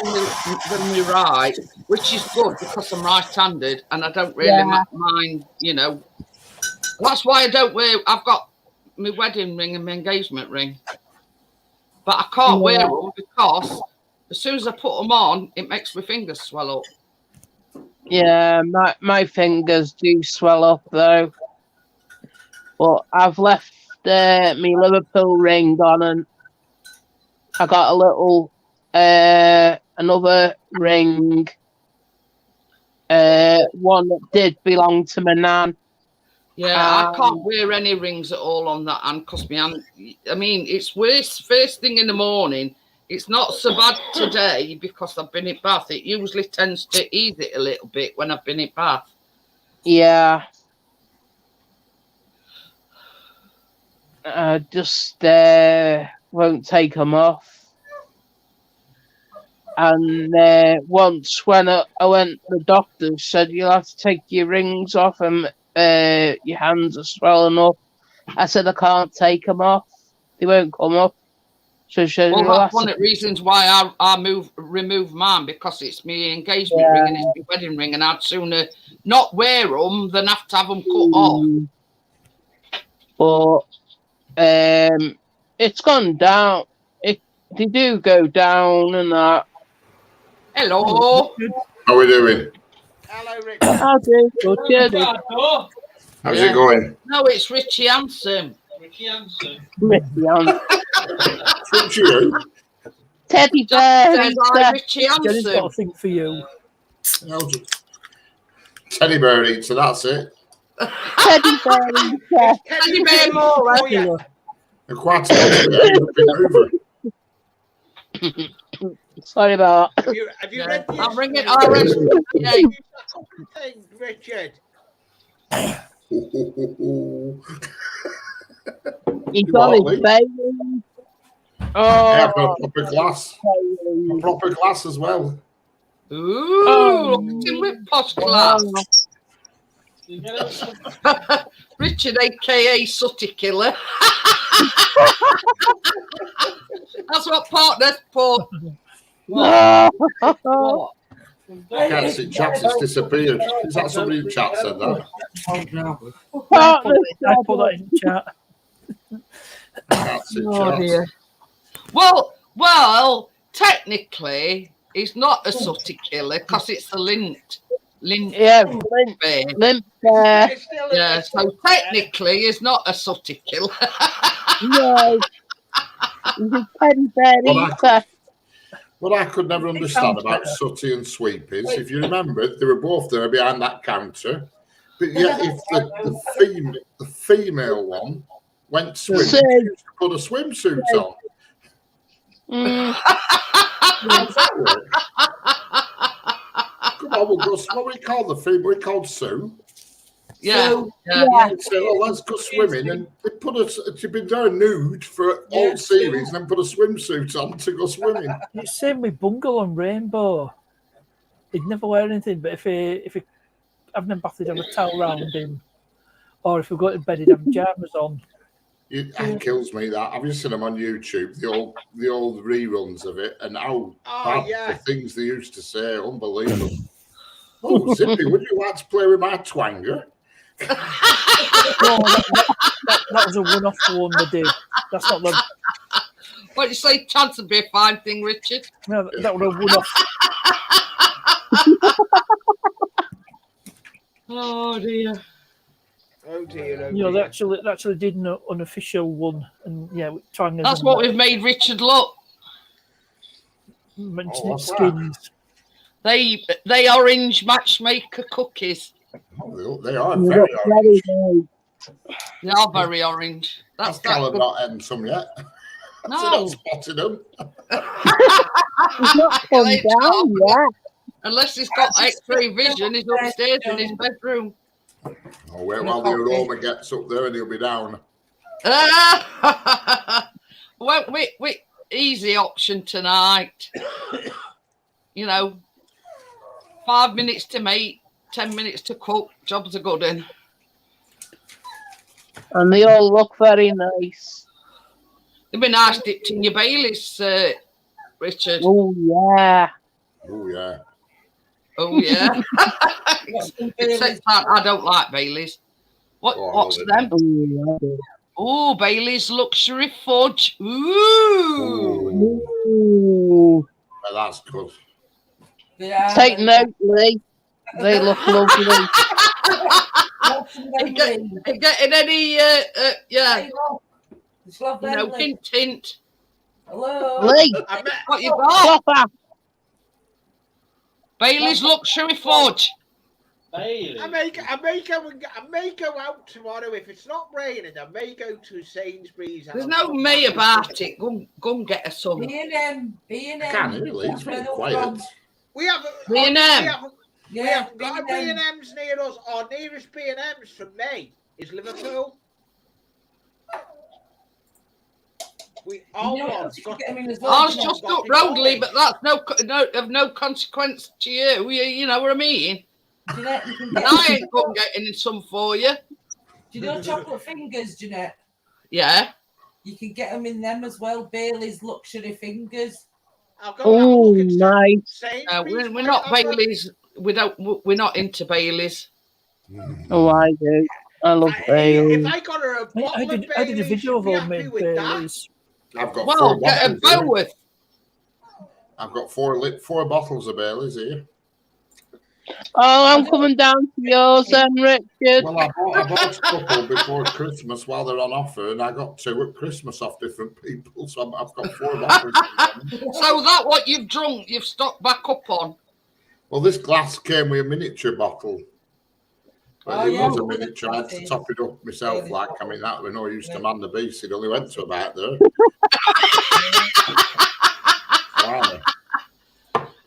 than my right, which is good because I'm right-handed and I don't really mind, you know. That's why I don't wear. I've got my wedding ring and my engagement ring, but I can't wear them because as soon as I put them on, it makes my fingers swell up. Yeah, my fingers do swell up though. But I've left my Liverpool ring on, and I got a little another ring. One that did belong to my nan. Yeah, I can't wear any rings at all on that hand because my hand. I mean, it's worse first thing in the morning. It's not so bad today because I've been in bath. It usually tends to ease it a little bit when I've been in bath. Yeah. I just won't take them off. And once when I went, the doctor said you'll have to take your rings off and your hands are swelling up. I said I can't take them off; they won't come up. So she said, Well, that's one of the reasons why I remove mine because it's my engagement ring and it's my wedding ring, and I'd sooner not wear them than have to have them cut off. But it's gone down. They do go down and that. Hello. How are we doing? Hello, Richard. I do. Good. How's it going? No, it's Richie Hanson. Richie Hanson. What's you? Teddy bear. Richie Jenny's got a Hanson. thing for you. Teddy bear eater, that's it. Teddy bear. Teddy bear more. Oh, yeah. Quite over. Sorry about that. Have you read the I'm ringing RSPCA. thing, Richard? He's on his face. Yeah, I've got a proper glass. A proper glass as well. Ooh, look at him with posh glass. Richard, aka Sooty Killer. That's what partners put. What? I can't see chats, it's disappeared. Is that somebody in chat said that? I put that in the chat. I can't see chats. Well, technically, he's not a Sooty Killer because it's a lint. Yeah, lint bear. Yeah, so technically, he's not a Sooty Killer. No. He's a teddy bear eater. What I could never understand about Sooty and Sweep is, if you remember, they were both there behind that counter. But yet, if the female one went swimming, she used to put a swimsuit on. How does that work? Come on, we'll go. What we call the female? We called Sue. Yeah. Say, oh, let's go swimming, and they put us. She'd been there nude for all series, and then put a swimsuit on to go swimming. It's same with Bungle and Rainbow. He'd never wear anything, but if he having a bath, he'd have a towel round him, or if we go to bed, he'd have pajamas on. It kills me that. Have you seen them on YouTube? The old reruns of it, and how bad the things they used to say, unbelievable. Oh, Zippy, would you like to play with my twanger? That was a one-off one they did. That's not the. What you say? Chance would be a fine thing, Richard. No, that was a one-off. Oh dear. Oh dear. You know, they actually did an unofficial one, and twangers. That's what we've made Richard look. Mentioning skins. They orange Matchmaker cookies. Oh, they are very orange. They are very orange. That's that I've good. not had some yet. No. I've not spotted them. He's not come down yet. Unless he's got X-ray vision, he's upstairs in his bedroom. Oh, wait while the aroma gets up there and he'll be down. well, we easy option tonight. 5 minutes to make, 10 minutes to cook. Job's a good one. And they all look very nice. It'd be nice dipped in your Baileys, Richard. Oh, yeah. Oh, yeah. Oh, yeah. Except that I don't like Baileys. What's them? Oh, Baileys Luxury Fudge. Ooh. Ooh. Well, that's good. Take note, Lee. They look lovely. Are you getting any, hint. Hello. Lee, What you got? stop Baileys Luxury Fudge. Bailey. I may go out tomorrow if it's not raining. I may go to Sainsbury's. There's no me about it. Go and get us some. B&M. I can't really. It's very quiet. We have B&M. We haven't got a B&M's near us. Our nearest B&M's from me is Liverpool. Ours just up roadly, but that's of no consequence to you. You know what I mean? Jeanette, I ain't going getting some for you. Do you know chocolate fingers, Jeanette? Yeah. You can get them in them as well. Bailey's Luxury Fingers. Oh, nice. We're not Baileys. We're not into Baileys. Oh, I do. I love Baileys. If I got her a bottle of Baileys, I did a video of homemade Baileys. I've got Well, get a both. I've got four bottles of Baileys here. Oh, I'm coming down to yours then, Richard. Well, I bought a couple before Christmas while they're on offer, and I got 2 at Christmas off different people, so I've got 4 bottles. So that what you've drunk, you've stocked back up on? Well, this glass came with a miniature bottle. Well, it was a miniature. I had to top it up myself. That was no use to man the beast. It only went to about there.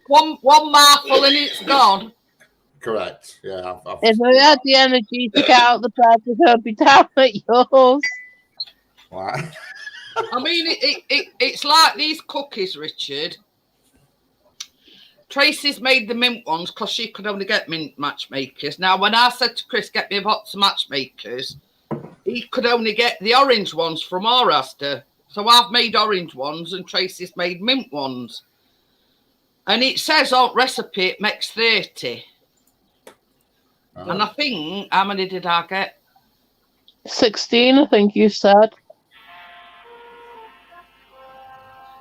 One mouthful and it's gone. Correct. Yeah. If I had the energy to get out the bed, I'd be down at yours. What? I mean, it's like these cookies, Richard. Tracy's made the mint ones because she could only get mint Matchmakers. Now, when I said to Chris, get me a box of Matchmakers, he could only get the orange ones from Orasta. So I've made orange ones and Tracy's made mint ones. And it says on recipe it makes 30. And I think, how many did I get? 16, I think you said.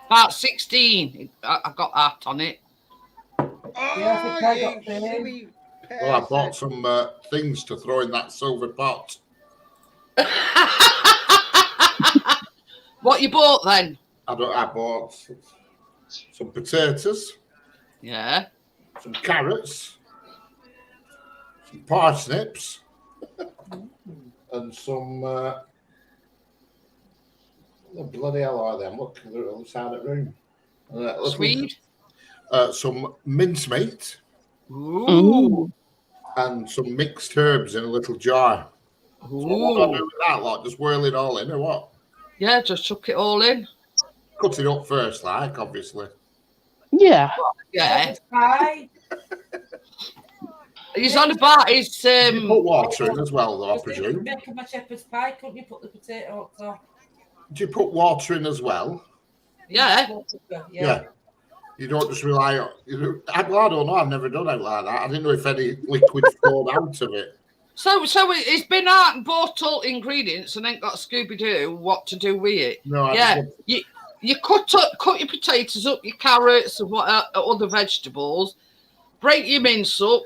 About 16. I got that on it. Well, I bought some things to throw in that silver pot. What you bought then? I bought some potatoes. Yeah. Some carrots. Some parsnips. And some... what the bloody hell are them? Look, they're on the side of the room. Sweet. Some mincemeat. Ooh. And some mixed herbs in a little jar. Ooh. So what do I do with that lot? Just whirl it all in or what? Yeah, just chuck it all in. Cut it up first, obviously. Yeah. Yeah. Pie. He's on about his... You put water in as well, though, I presume. Making my shepherd's pie, couldn't you put the potato up top? Do you put water in as well? Yeah. Yeah. You don't just rely on... I don't know. I've never done it like that. I didn't know if any liquid flowed out of it. So it's been out and bought all ingredients and then got Scooby-Doo what to do with it. No, yeah. You cut your potatoes up, your carrots and what other vegetables. Break your mince up.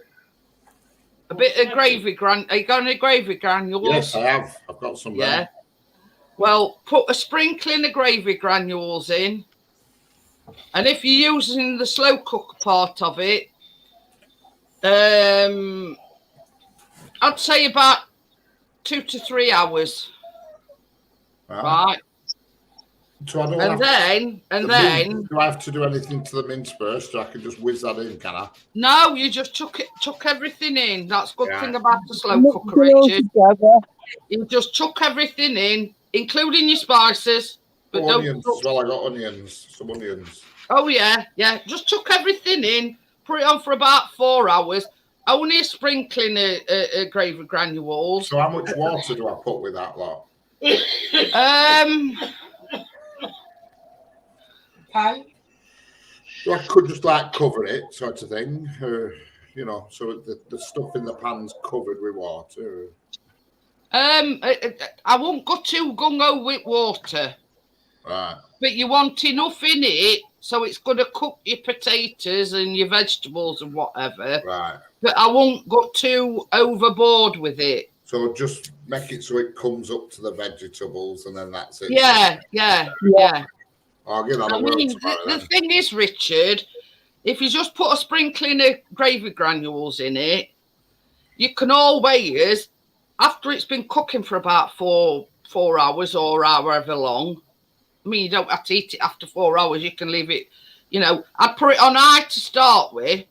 A bit of gravy are you got any gravy granules? Yes, I have. I've got some there. Yeah. Well, put a sprinkling of gravy granules in. And if you're using the slow cook part of it, I'd say about 2 to 3 hours. Right. So I don't then do I have to do anything to the mince first, or I can just whiz that in, can I? No, you just chuck everything in. That's a good thing about the slow cooker, Richard. You just chuck everything in, including your spices, But Oh, don't onions cook. as well. I got onions. Some onions. Oh yeah, yeah. Just chuck everything in. Put it on for about 4 hours. Only a sprinkling of gravy granules. So how much water do I put with that lot? Pie. So I could just like cover it, sort of thing. You know, so the stuff in the pan's covered with water. I won't go too gung-ho with water. Right. But you want enough in it so it's going to cook your potatoes and your vegetables and whatever. Right. But I won't go too overboard with it. So just make it so it comes up to the vegetables and then that's it. Yeah. I'll give that a I whirl mean, tomorrow the then. thing is, Richard, if you just put a sprinkling of gravy granules in it, you can always, after it's been cooking for about four hours or however long, I mean, you don't have to eat it after 4 hours. You can leave it, you know, I'd put it on high to start with.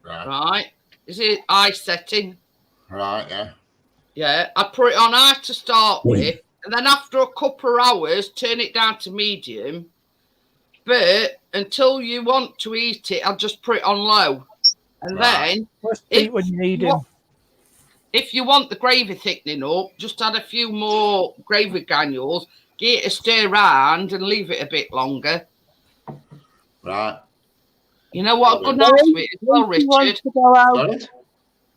Right. Is it high setting? Right, yeah. Yeah, I'd put it on high to start with. And then after a couple of hours, turn it down to medium. But until you want to eat it, I'll just put it on low. And then, eat when you need him. If you want the gravy thickening up, just add a few more gravy granules, get it a stir round and leave it a bit longer. Right. You know what I'd go nice with it as well, Richard?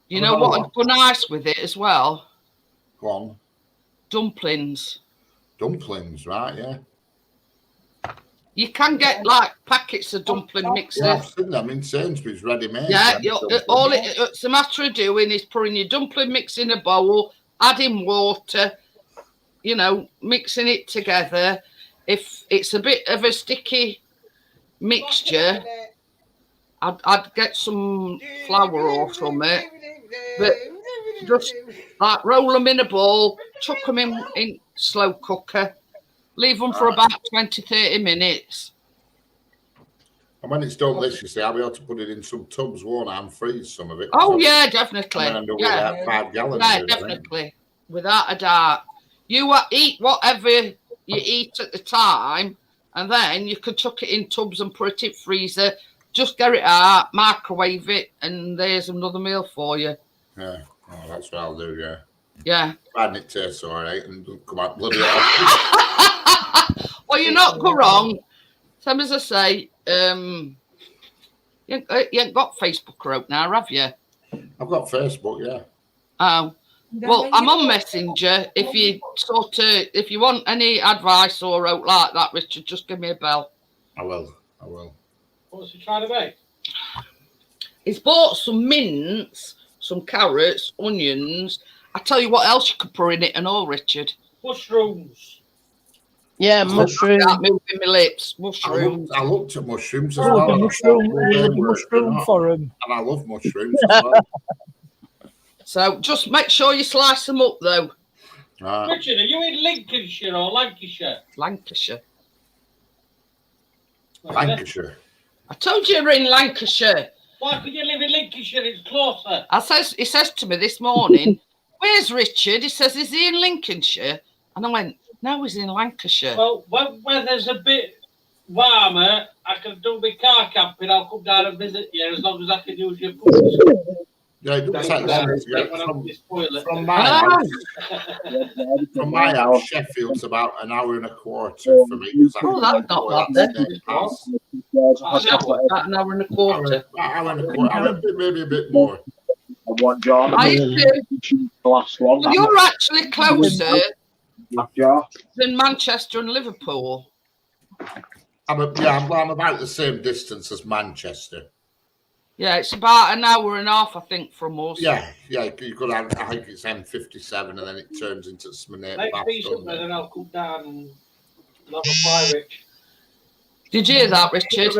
You know what I'd go nice with it as well? Go on. Dumplings. Dumplings, right, yeah. You can get like packets of dumpling mixes. Yeah, I've seen them in Sainsbury's ready-made. Yeah, all it's a matter of doing is putting your dumpling mix in a bowl, adding water, you know, mixing it together. If it's a bit of a sticky mixture, I'd get some flour or something. But just like roll them in a bowl, chuck them in slow cooker, leave them for about 20-30 minutes. And when it's done this, you see, I'll be able to put it in some tubs, won't I, and freeze some of it. Oh, yeah, definitely. And then do Yeah, about 5 gallons. yeah, definitely. Without a doubt. You eat whatever you eat at the time, and then you can chuck it in tubs and put it in freezer. Just get it out, microwave it, and there's another meal for you. Yeah, oh, that's what I'll do, yeah. Yeah. And it tastes all right and don't come out bloody Well, you're not go wrong. Same as I say, you ain't got Facebook out now, have you? I've got Facebook, yeah. Oh. Well, I'm on Messenger. If you want any advice or out like that, Richard, just give me a bell. I will. What's he trying to make? He's bought some mince, some carrots, onions. I tell you what else you could put in it and all, Richard. Mushrooms. Yeah, mushrooms. Start moving my lips. Mushrooms. I looked at mushrooms as Oh, well. mushroom for him. And I love mushrooms as well. So just make sure you slice them up, though. Right. Richard, are you in Lincolnshire or Lancashire? Lancashire. Lancashire. I told you you're in Lancashire. Why could you live in Lincolnshire? It's closer. He says to me this morning, "Where's Richard?" He says, "Is he in Lincolnshire?" And I went, "No, he's in Lancashire." Well, when weather's a bit warmer, I can do my car camping. I'll come down and visit you as long as I can use your food. Yeah, it doesn't take long to get from my house. Sheffield's about an hour and a quarter for me. Oh, that's not bad then. About an hour and a quarter. Hour and a quarter, maybe a bit more. One jar. I used to. The last one. Well, you're actually closer than Manchester and Liverpool. I'm about the same distance as Manchester. Yeah, it's about an hour and a half, I think, from us. Yeah, you could have, I think it's M57 and then it turns into Smanate. Next piece up there, then I'll come down and have a pie, Rich. Did you hear that, Richard?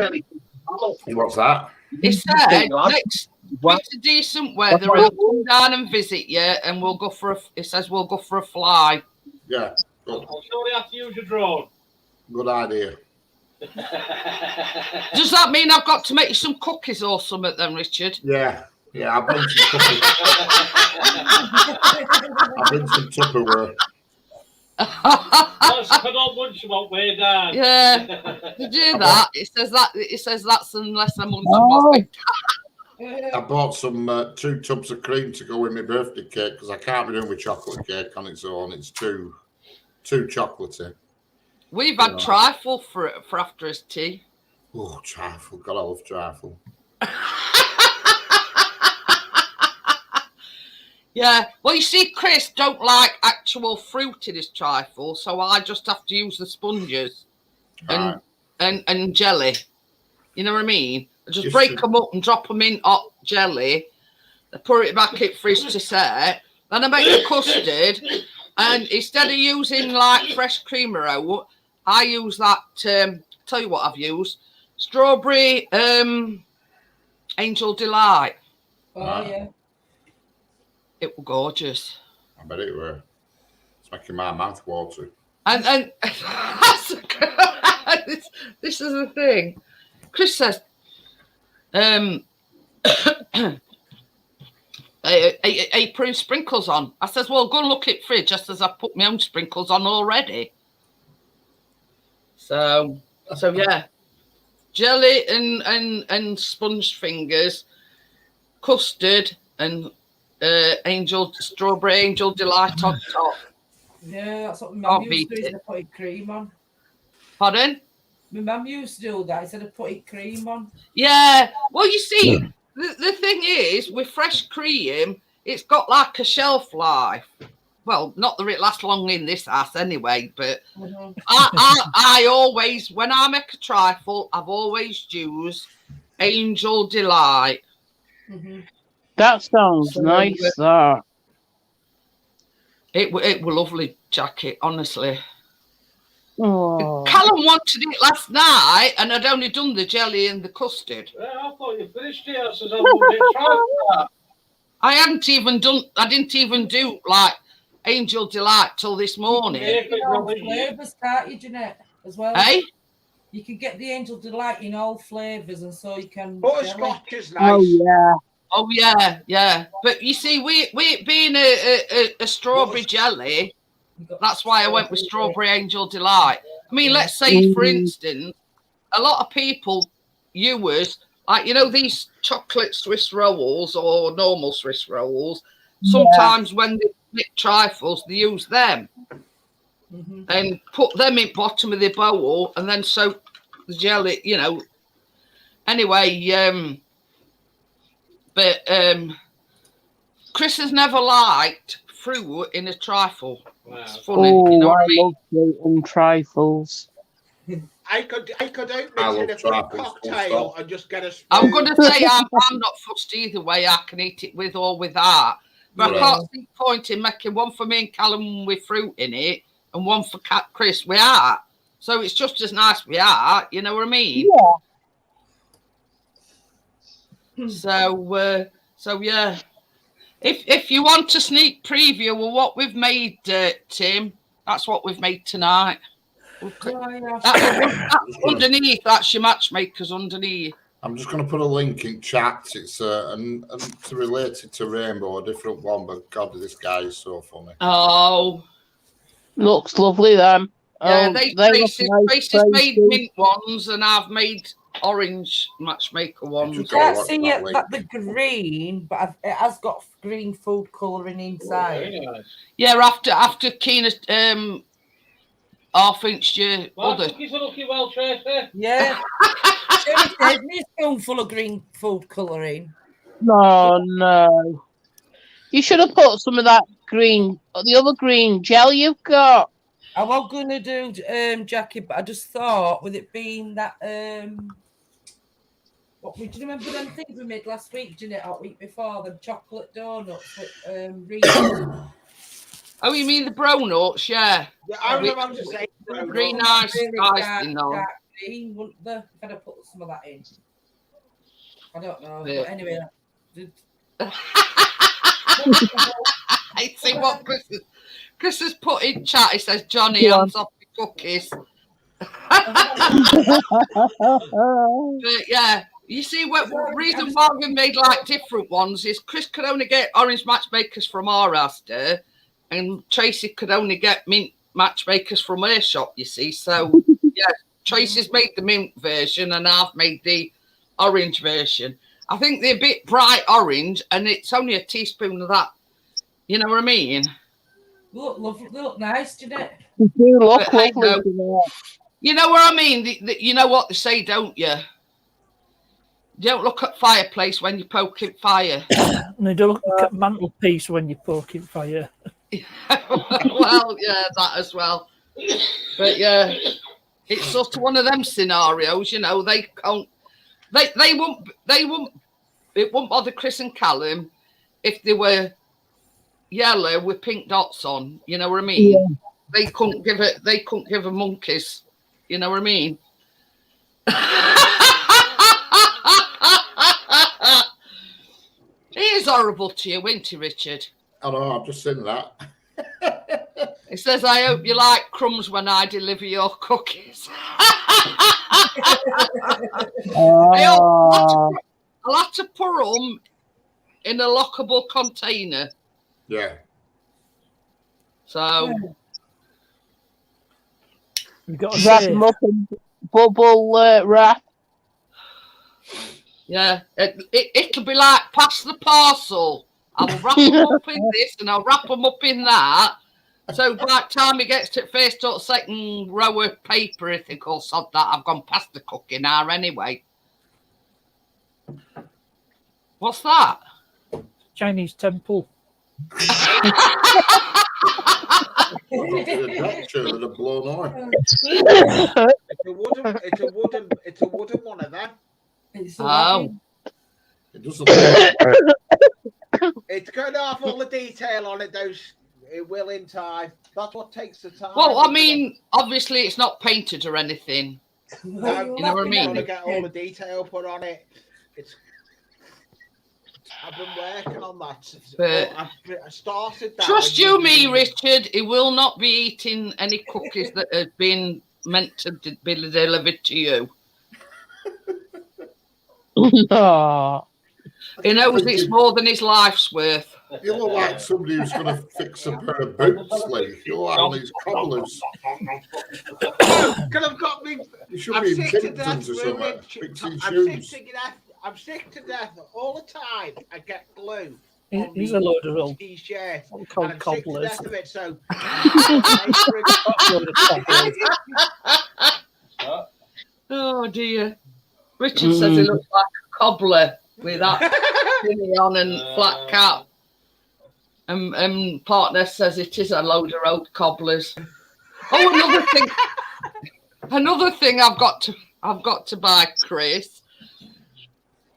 What's that? He said, next with decent weather, he'll come down and visit you and we'll go for a fly. Yeah. I'll surely have to use your drone. Good idea. Does that mean I've got to make you some cookies or something then, Richard? Yeah, I'll bring some cookies. I'll bring some Tupperware. That's if I don't munch them up way down. Yeah. Did you hear that? It says that's unless I'm munching Oh. I bought some 2 tubs of cream to go with my birthday cake because I can't be doing with chocolate cake on its own. It's too chocolatey. We've had trifle for after his tea. Oh, trifle. God, I love trifle. Yeah. Well, you see, Chris don't like actual fruit in his trifle, so I just have to use the sponges and jelly. You know what I mean? I just break them up and drop them in hot jelly. I put it back in fridge to set. Then I make the custard, and instead of using like fresh creamer, I use that. Tell you what I've used: strawberry Angel Delight. Oh yeah. It was gorgeous. I bet it were. It's making my mouth water. And this is the thing. Chris says, he put sprinkles on. I says, well, go and look at fridge just as I put my own sprinkles on already. So yeah. Jelly and sponge fingers, custard and strawberry Angel Delight on top. Yeah, that's what my mum used to do, instead of putting cream on. Pardon? My mum used to do that instead of putting cream on. Yeah. Well, you see, the thing is, with fresh cream, it's got like a shelf life. Well, not that it lasts long in this house anyway, but I always, when I make a trifle, I've always used Angel Delight. Mm-hmm. That sounds nice, that. It were lovely, Jackie, honestly. Oh. Callum wanted it last night, and I'd only done the jelly and the custard. Yeah, I thought you finished it. I said, I wouldn't try that. I didn't even do like Angel Delight till this morning. Flavours, can't you, Jeanette, as well? Hey? You can get the Angel Delight in all flavours, and so you can... Butterscotch is nice. Oh, yeah. Oh, yeah, yeah. But you see, we being a strawberry jelly, that's why I went with strawberry Angel Delight. I mean, let's say, for instance, a lot of people use, like, you know, these chocolate Swiss rolls or normal Swiss rolls, sometimes when they make trifles, they use them and put them in bottom of the bowl and then soak the jelly, you know. Anyway, but Chris has never liked fruit in a trifle. Wow. It's funny, you know what I mean? love fruit and trifles. I could open it in a fruit cocktail and just get a spoon. I'm going to say I'm not fussed either way. I can eat it with or without. But I can't see the point in making one for me and Callum with fruit in it and one for Chris without. So it's just as nice without, you know what I mean? Yeah. So yeah. If you want a sneak preview of what we've made, Tim, that's what we've made tonight. That's underneath. That's your matchmakers underneath. I'm just going to put a link in chat. It's and to relate it to Rainbow, a different one. But God, this guy is so funny. Oh, looks lovely then. Yeah, Tracy's made mint ones, and I've made orange matchmaker ones. You can't see it, the green, but it has got green food colouring inside. Yeah, after Keena half-inched your other. Cookies are looking well, Tracy. Yeah. There's me a spoonful of green food colouring. No. You should have put some of that green, the other green gel you've got. I was going to do, Jackie, but I just thought, with it being that, do you remember them things we made last week, Jeanette, or week before, the chocolate donuts with Reese? Oh, you mean the brown nuts? Yeah. I remember to say green nice icing on. Green, wouldn't they? If I'd put some of that in. I don't know. Yeah. But anyway. I see what Chris has put in chat. He says, Johnny, hands off the cookies. But yeah, you see what reason why we made like different ones is Chris could only get orange matchmakers from our Asda, and Tracy could only get mint Matchmakers from her shop, you see. So, yeah, Tracy's made the mint version and I've made the orange version. I think they're a bit bright orange and it's only a teaspoon of that. You know what I mean? Look lovely, look nice, Jeanette. You do look But, hey, lovely. no. Jeanette. You know what I mean? You know what they say, don't you? Don't look at fireplace when you're poking fire. No, don't look at mantelpiece when you're poking fire. Well, yeah, that as well. But yeah, it's sort of one of them scenarios, you know. They can't. They won't. It won't bother Chris and Callum if they were yellow with pink dots on. You know what I mean? Yeah. They couldn't give it. They couldn't give a monkeys. You know what I mean? He is horrible to you, isn't he, Richard? I know, I've just seen that. He says, I hope you like crumbs when I deliver your cookies. I'll have to put them in a lockable container. Yeah. So, You got to Wrap say, them up in bubble wrap. yeah, it'll be like pass the parcel. I'll wrap them up in this and I'll wrap them up in that. So by the time he gets to the first or second row of paper, I think, oh, sod that, I've gone past the cooking hour anyway. What's that? Chinese temple. The doctor would have blown on. It's a wooden one of them. It's Oh. It doesn't. It's going to have all the detail on it, though. It will in time. That's what takes the time. Well, I mean, obviously it's not painted or anything. No, you know what I mean? Got to get all the detail put on it. I've been working on that. But I started that. trust you me, Richard, he will not be eating any cookies that have been meant to be delivered to you. Oh. He knows it's more than his life's worth. You look like somebody who's going to fix a pair of boots, Lee. You look like all these cobblers. Because I've got me. You should I'm be in sick to death. Kimptons or something. Fixing I'm shoes. I'm sick to death all the time. I get glue. He's a load of old T-shirt. called cobblers. Sick to death of it, so. Oh dear. Richard says he looks like a cobbler with that skinny on and flat cap. And partner says it is a load of old cobblers. Oh, another thing I've got to buy, Chris.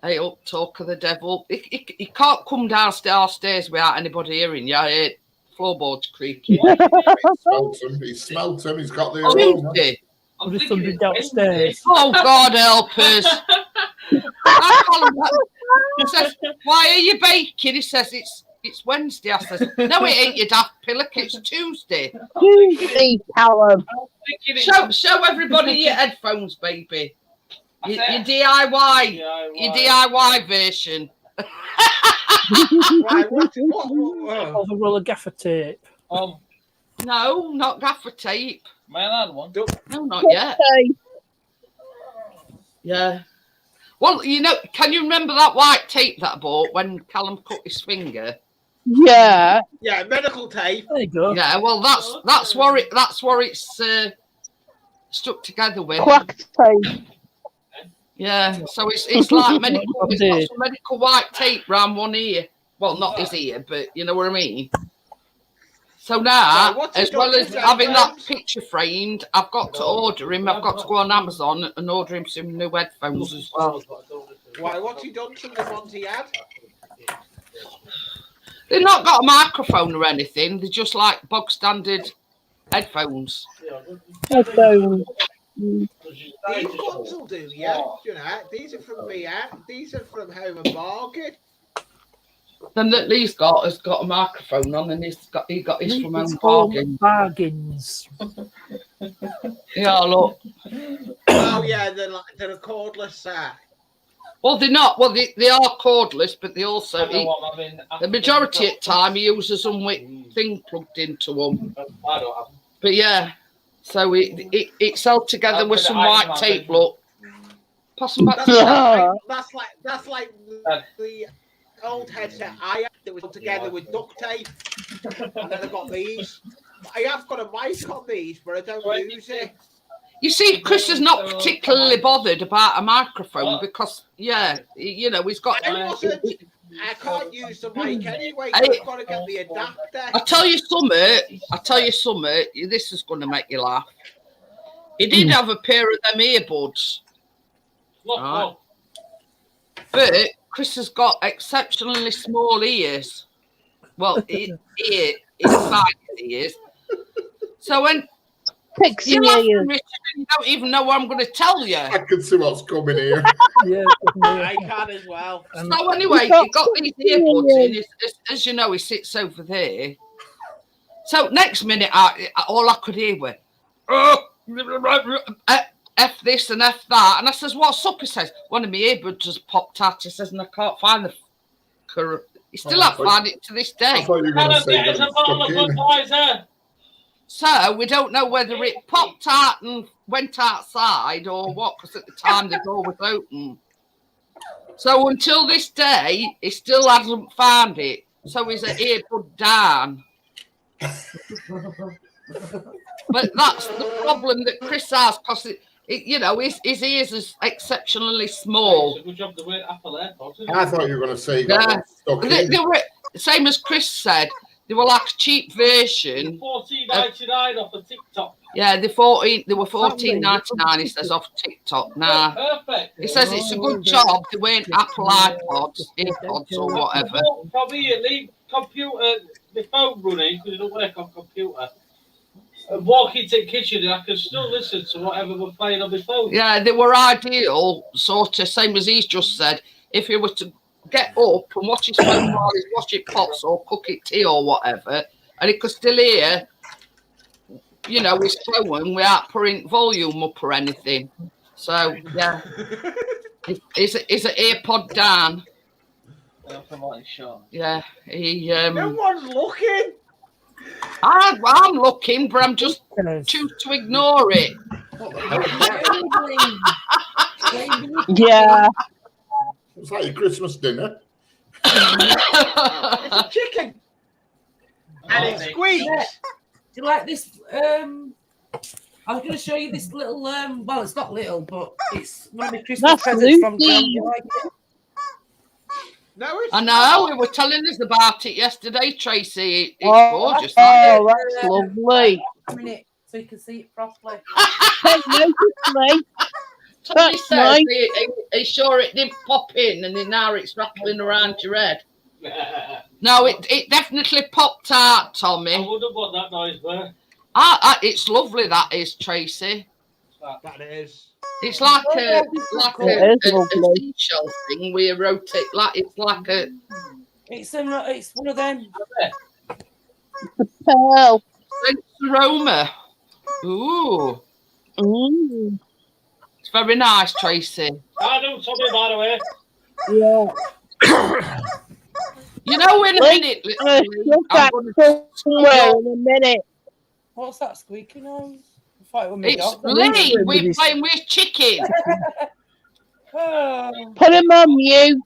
Hey, up, talk of the devil. He can't come downstairs without anybody hearing you. I hear floorboards creaking. He smelt him. He's got the Oh, aroma. I'm just wondering downstairs. Oh, God help us. He says, why are you baking? He says, it's Wednesday. I says, no, it ain't, you daft pillock. It's Tuesday. Tuesday, Callum. Show everybody your headphones, baby. Your DIY. Your DIY version. Right, what? Of a roll of gaffer tape. No, not gaffer tape. May I add one? No, not yet. Yeah. Well, you know, can you remember that white tape that I bought when Callum cut his finger? Yeah. Yeah, medical tape. There you go. Yeah, well, that's what it's stuck together with. Quack tape. Yeah, so it's like medical. It's got some medical white tape round one ear. Well, not his ear, but you know what I mean. So now, as well as having that picture framed, I've got to order him. I've got to go on Amazon and order him some new headphones as well. Why? What's he done to the ones he had? They've not got a microphone or anything. They're just like bog standard headphones. Headphones. These ones will do, yeah. You know, these are from me, yeah. These are from Home and Bargain. Then that Lee's has got a microphone on, and he got his from It's Home called Bargain. bargains. Yeah, look. Oh yeah, they're a cordless set. Well, they're not. Well, they are cordless, but they also the majority of the time he uses them with thing plugged into them. I don't have them. But yeah, so it's held together with some white tape. Look, pass them back to you. That's like the old headset I had that was together with duct tape, and then I got these. I have got a mic on these, but I don't use it. You see, Chris is not particularly bothered about a microphone because, yeah, you know, he's got. I can't use the mic anyway. I've got to get the adapter. I tell you something. This is going to make you laugh. He did have a pair of them earbuds, right? But Chris has got exceptionally small ears. Well, inside his ears. So when Pixie you ears. don't even know what I'm going to tell you. I can see what's coming here. Yeah, I can as well. So anyway, he got these earbuds in. As you know, he sits over there. So next minute, all I could hear were, F this and F that. And I says, what's up? He says, one of my earbuds just popped out. He says, and I can't find the current. He still can't find it to this day. I thought you were going to say that it's stuck in. So we don't know whether it popped out and went outside or what, because at the time the door was open. So until this day, he still hasn't found it. So he's an earbud down. But that's the problem that Chris has, because you know, his ears is exceptionally small. I thought you were going to say that stuck in. They were, same as Chris said, they were like a cheap version. $14.99 off of TikTok. Yeah, they were $14.99. He says off TikTok. Nah, Perfect. he says it's a good job. They weren't Apple iPods, earpods, or whatever. Probably leave computer, the phone running because it don't work on computer. And walk into the kitchen and I can still listen to whatever we're playing on my phone. Yeah, they were ideal, sort of same as he's just said. If he was to get up and watch his phone while he's washing pots or cooking tea or whatever, and he could still hear, you know, his phone without putting volume up or anything. So yeah, he's an earpod down. Yeah, he. No one's looking. I'm looking, but I'm just choose to ignore it. Yeah. It's like your Christmas dinner. It's a chicken. And it squeaks. Do you like this? I was going to show you this little. Well, it's not little, but it's one of my Christmas presents from John. You like it? No, it's I know. We were telling us about it yesterday, Tracy. It's gorgeous. Oh, that's lovely. A minute, so you can see it properly. Take notice, mate. Tommy That's says, nice. Are you sure it didn't pop in and then now it's rattling around your head? No, it definitely popped out, Tommy. I wonder what that noise were. It's lovely, that is, Tracy. that is. It's like a seashell thing where you rotate, like it's like a. It's one of them. Pearl. Sense aroma. Ooh. Mm. It's very nice, Tracy. I know Tommy, by the way. Yeah. You know, in a minute. Look at somewhere in a minute. What's that squeaky noise? I thought it was my It's dog. Lee. We're playing with chicken. Put him on mute.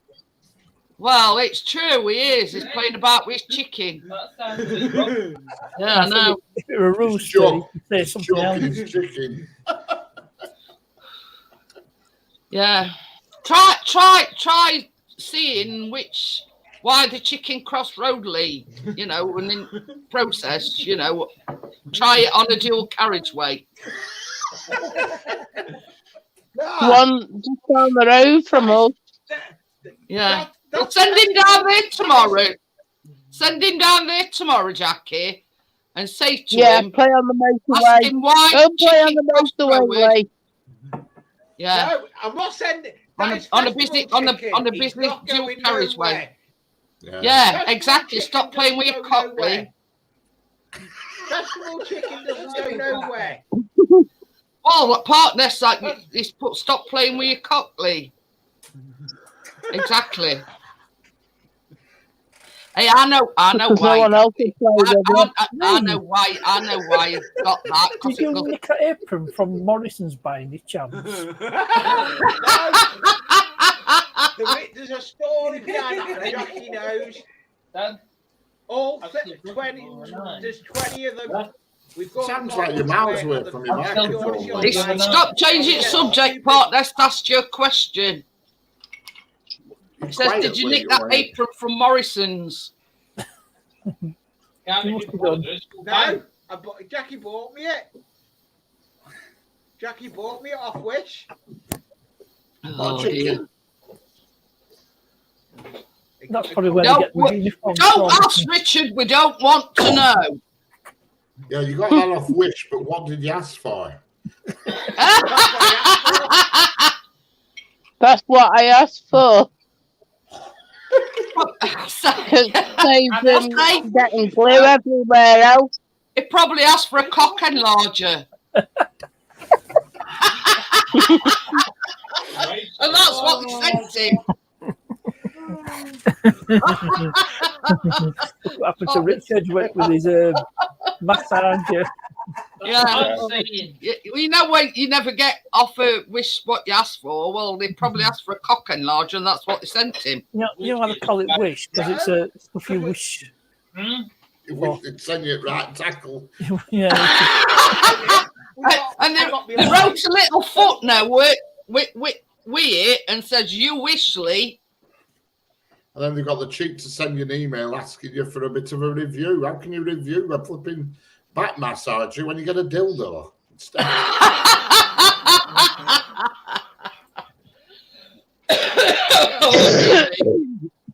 Well, it's true. He is. He's playing about with chicken. Yeah, I know. If it were a rooster, you could say something else. Chucky's chicken. Yeah. Try seeing why the chicken crossed road, Lee. You know, and in process, you know, try it on a dual carriageway. One just down the road from us. Yeah. Well, send him down there tomorrow. Send him down there tomorrow, Jackie, and say to him, play on the ask motorway. him why Go play on chicken the crossed road. motorway. Yeah. No, I'm not sending. On a business dual carriageway. Yeah. Exactly. Stop playing with your cock, Lee. Festival chicken doesn't go nowhere. Well, what partner's like is stop playing with your cock, Lee. Exactly. Hey, I know Because why. no one else will play with it. I know why. I know why you got that. Did you nick an apron from Morrison's by any chance? There's a story behind that. Jackie knows. Dan, All Actually, 20. nine. There's 20 of them. Yeah. We've got. Sounds like you're miles away from your microphone. Stop changing subject, Part. Let's ask you a question. It says, Quiet did you where nick you that are. apron from Morrison's? Can't You be must be bothered. No, Jackie bought me it. Jackie bought me it off Wish. Oh, dear. That's probably where No, they get the uniform Don't from. ask Richard. We don't want to know. Yeah, you got that off Wish, but what did you ask for? That's what I asked for. So- Because saves them Okay. getting glue everywhere else. He probably asked for a cock enlarger. Right. And that's what they sent him. What happened to Richard with his massager? Yeah. I'm saying. You know when you never get off a wish what you asked for? Well, they probably asked for a cock enlarger and that's what they sent him. You know how they call it wish because it's a stuff you wish. Hmm? You wish they'd send you at right tackle. Yeah, And they wrote a little footnote with it and says, you wishly. And then they got the cheek to send you an email asking you for a bit of a review. How can you review a flipping back massager when you get a dildo instead?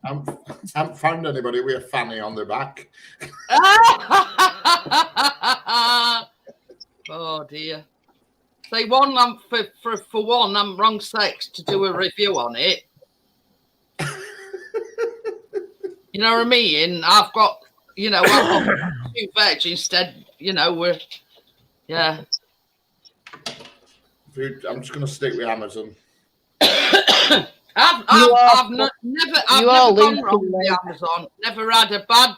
I haven't found anybody with a fanny on their back. Oh dear. Say one, I'm for one, I'm wrong sex to do a review on it. You know what I mean? I've got two veg instead. We're yeah. I'm just going to stick with Amazon. I've never gone wrong with Amazon. Never had a bad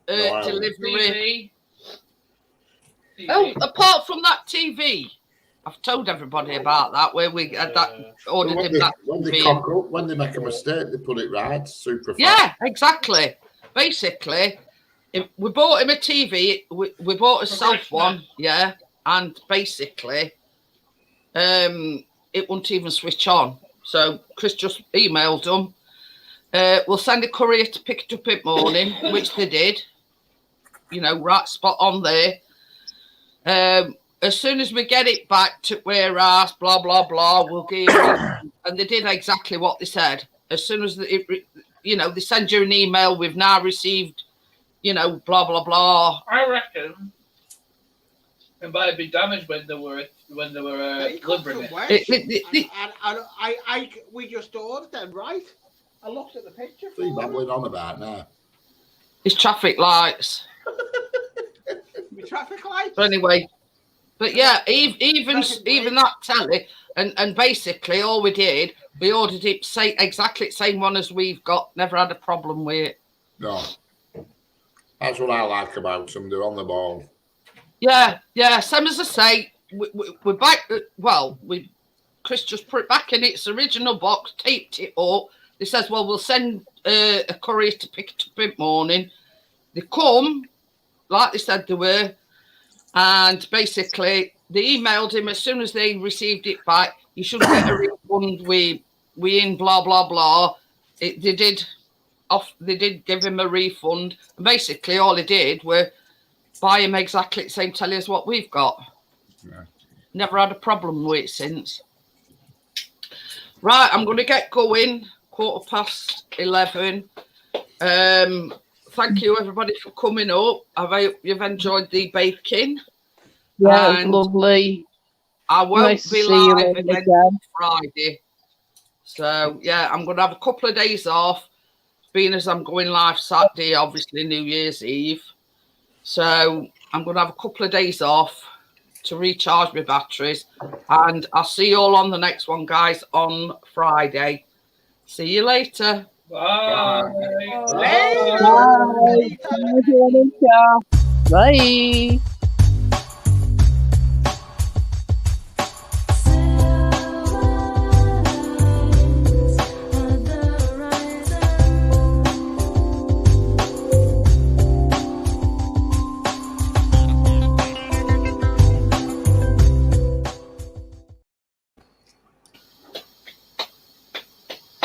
delivery. TV. Oh, apart from that TV, I've told everybody about that. Where we had that ordered him that. When they cock up, when they make a mistake, they put it right. Super. Yeah, exactly. Basically, we bought him a TV. We bought a self one, yeah, and basically, it wouldn't even switch on. So Chris just emailed them. We'll send a courier to pick it up in the morning, which they did. Right spot on there. As soon as we get it back to warehouse, blah blah blah, we'll give it. And they did exactly what they said. As soon as they send you an email. We've now received, blah blah blah. I reckon it might have been damaged when they were delivering it. We just ordered them, right? I looked at the picture. See, babbling on about now. It's traffic lights. Traffic lights. But anyway, but yeah, even that telly, and basically all we did, we ordered it exactly the same one as we've got. Never had a problem with it. No, that's what I like about them. They're on the ball. Yeah. Same as I say, we're back. Chris just put it back in its original box, taped it up. They says, well, we'll send a courier to pick it up in the morning. They come, like they said they were, and basically they emailed him as soon as they received it back. You should get a refund. We in blah blah blah. They did give him a refund. And basically, all he did were buy him exactly the same telly as what we've got. Yeah. Never had a problem with it since. Right, I'm going to get going. 11:15. Thank you, everybody, for coming up. I hope you've enjoyed the baking. Yeah, And lovely. I won't Nice to be see you live all again again. Friday. So, yeah, I'm going to have a couple of days off, being as I'm going live Saturday, obviously New Year's Eve. So, I'm going to have a couple of days off to recharge my batteries. And I'll see you all on the next one, guys, on Friday. See you later. Bye. Later. Bye. Later. Bye.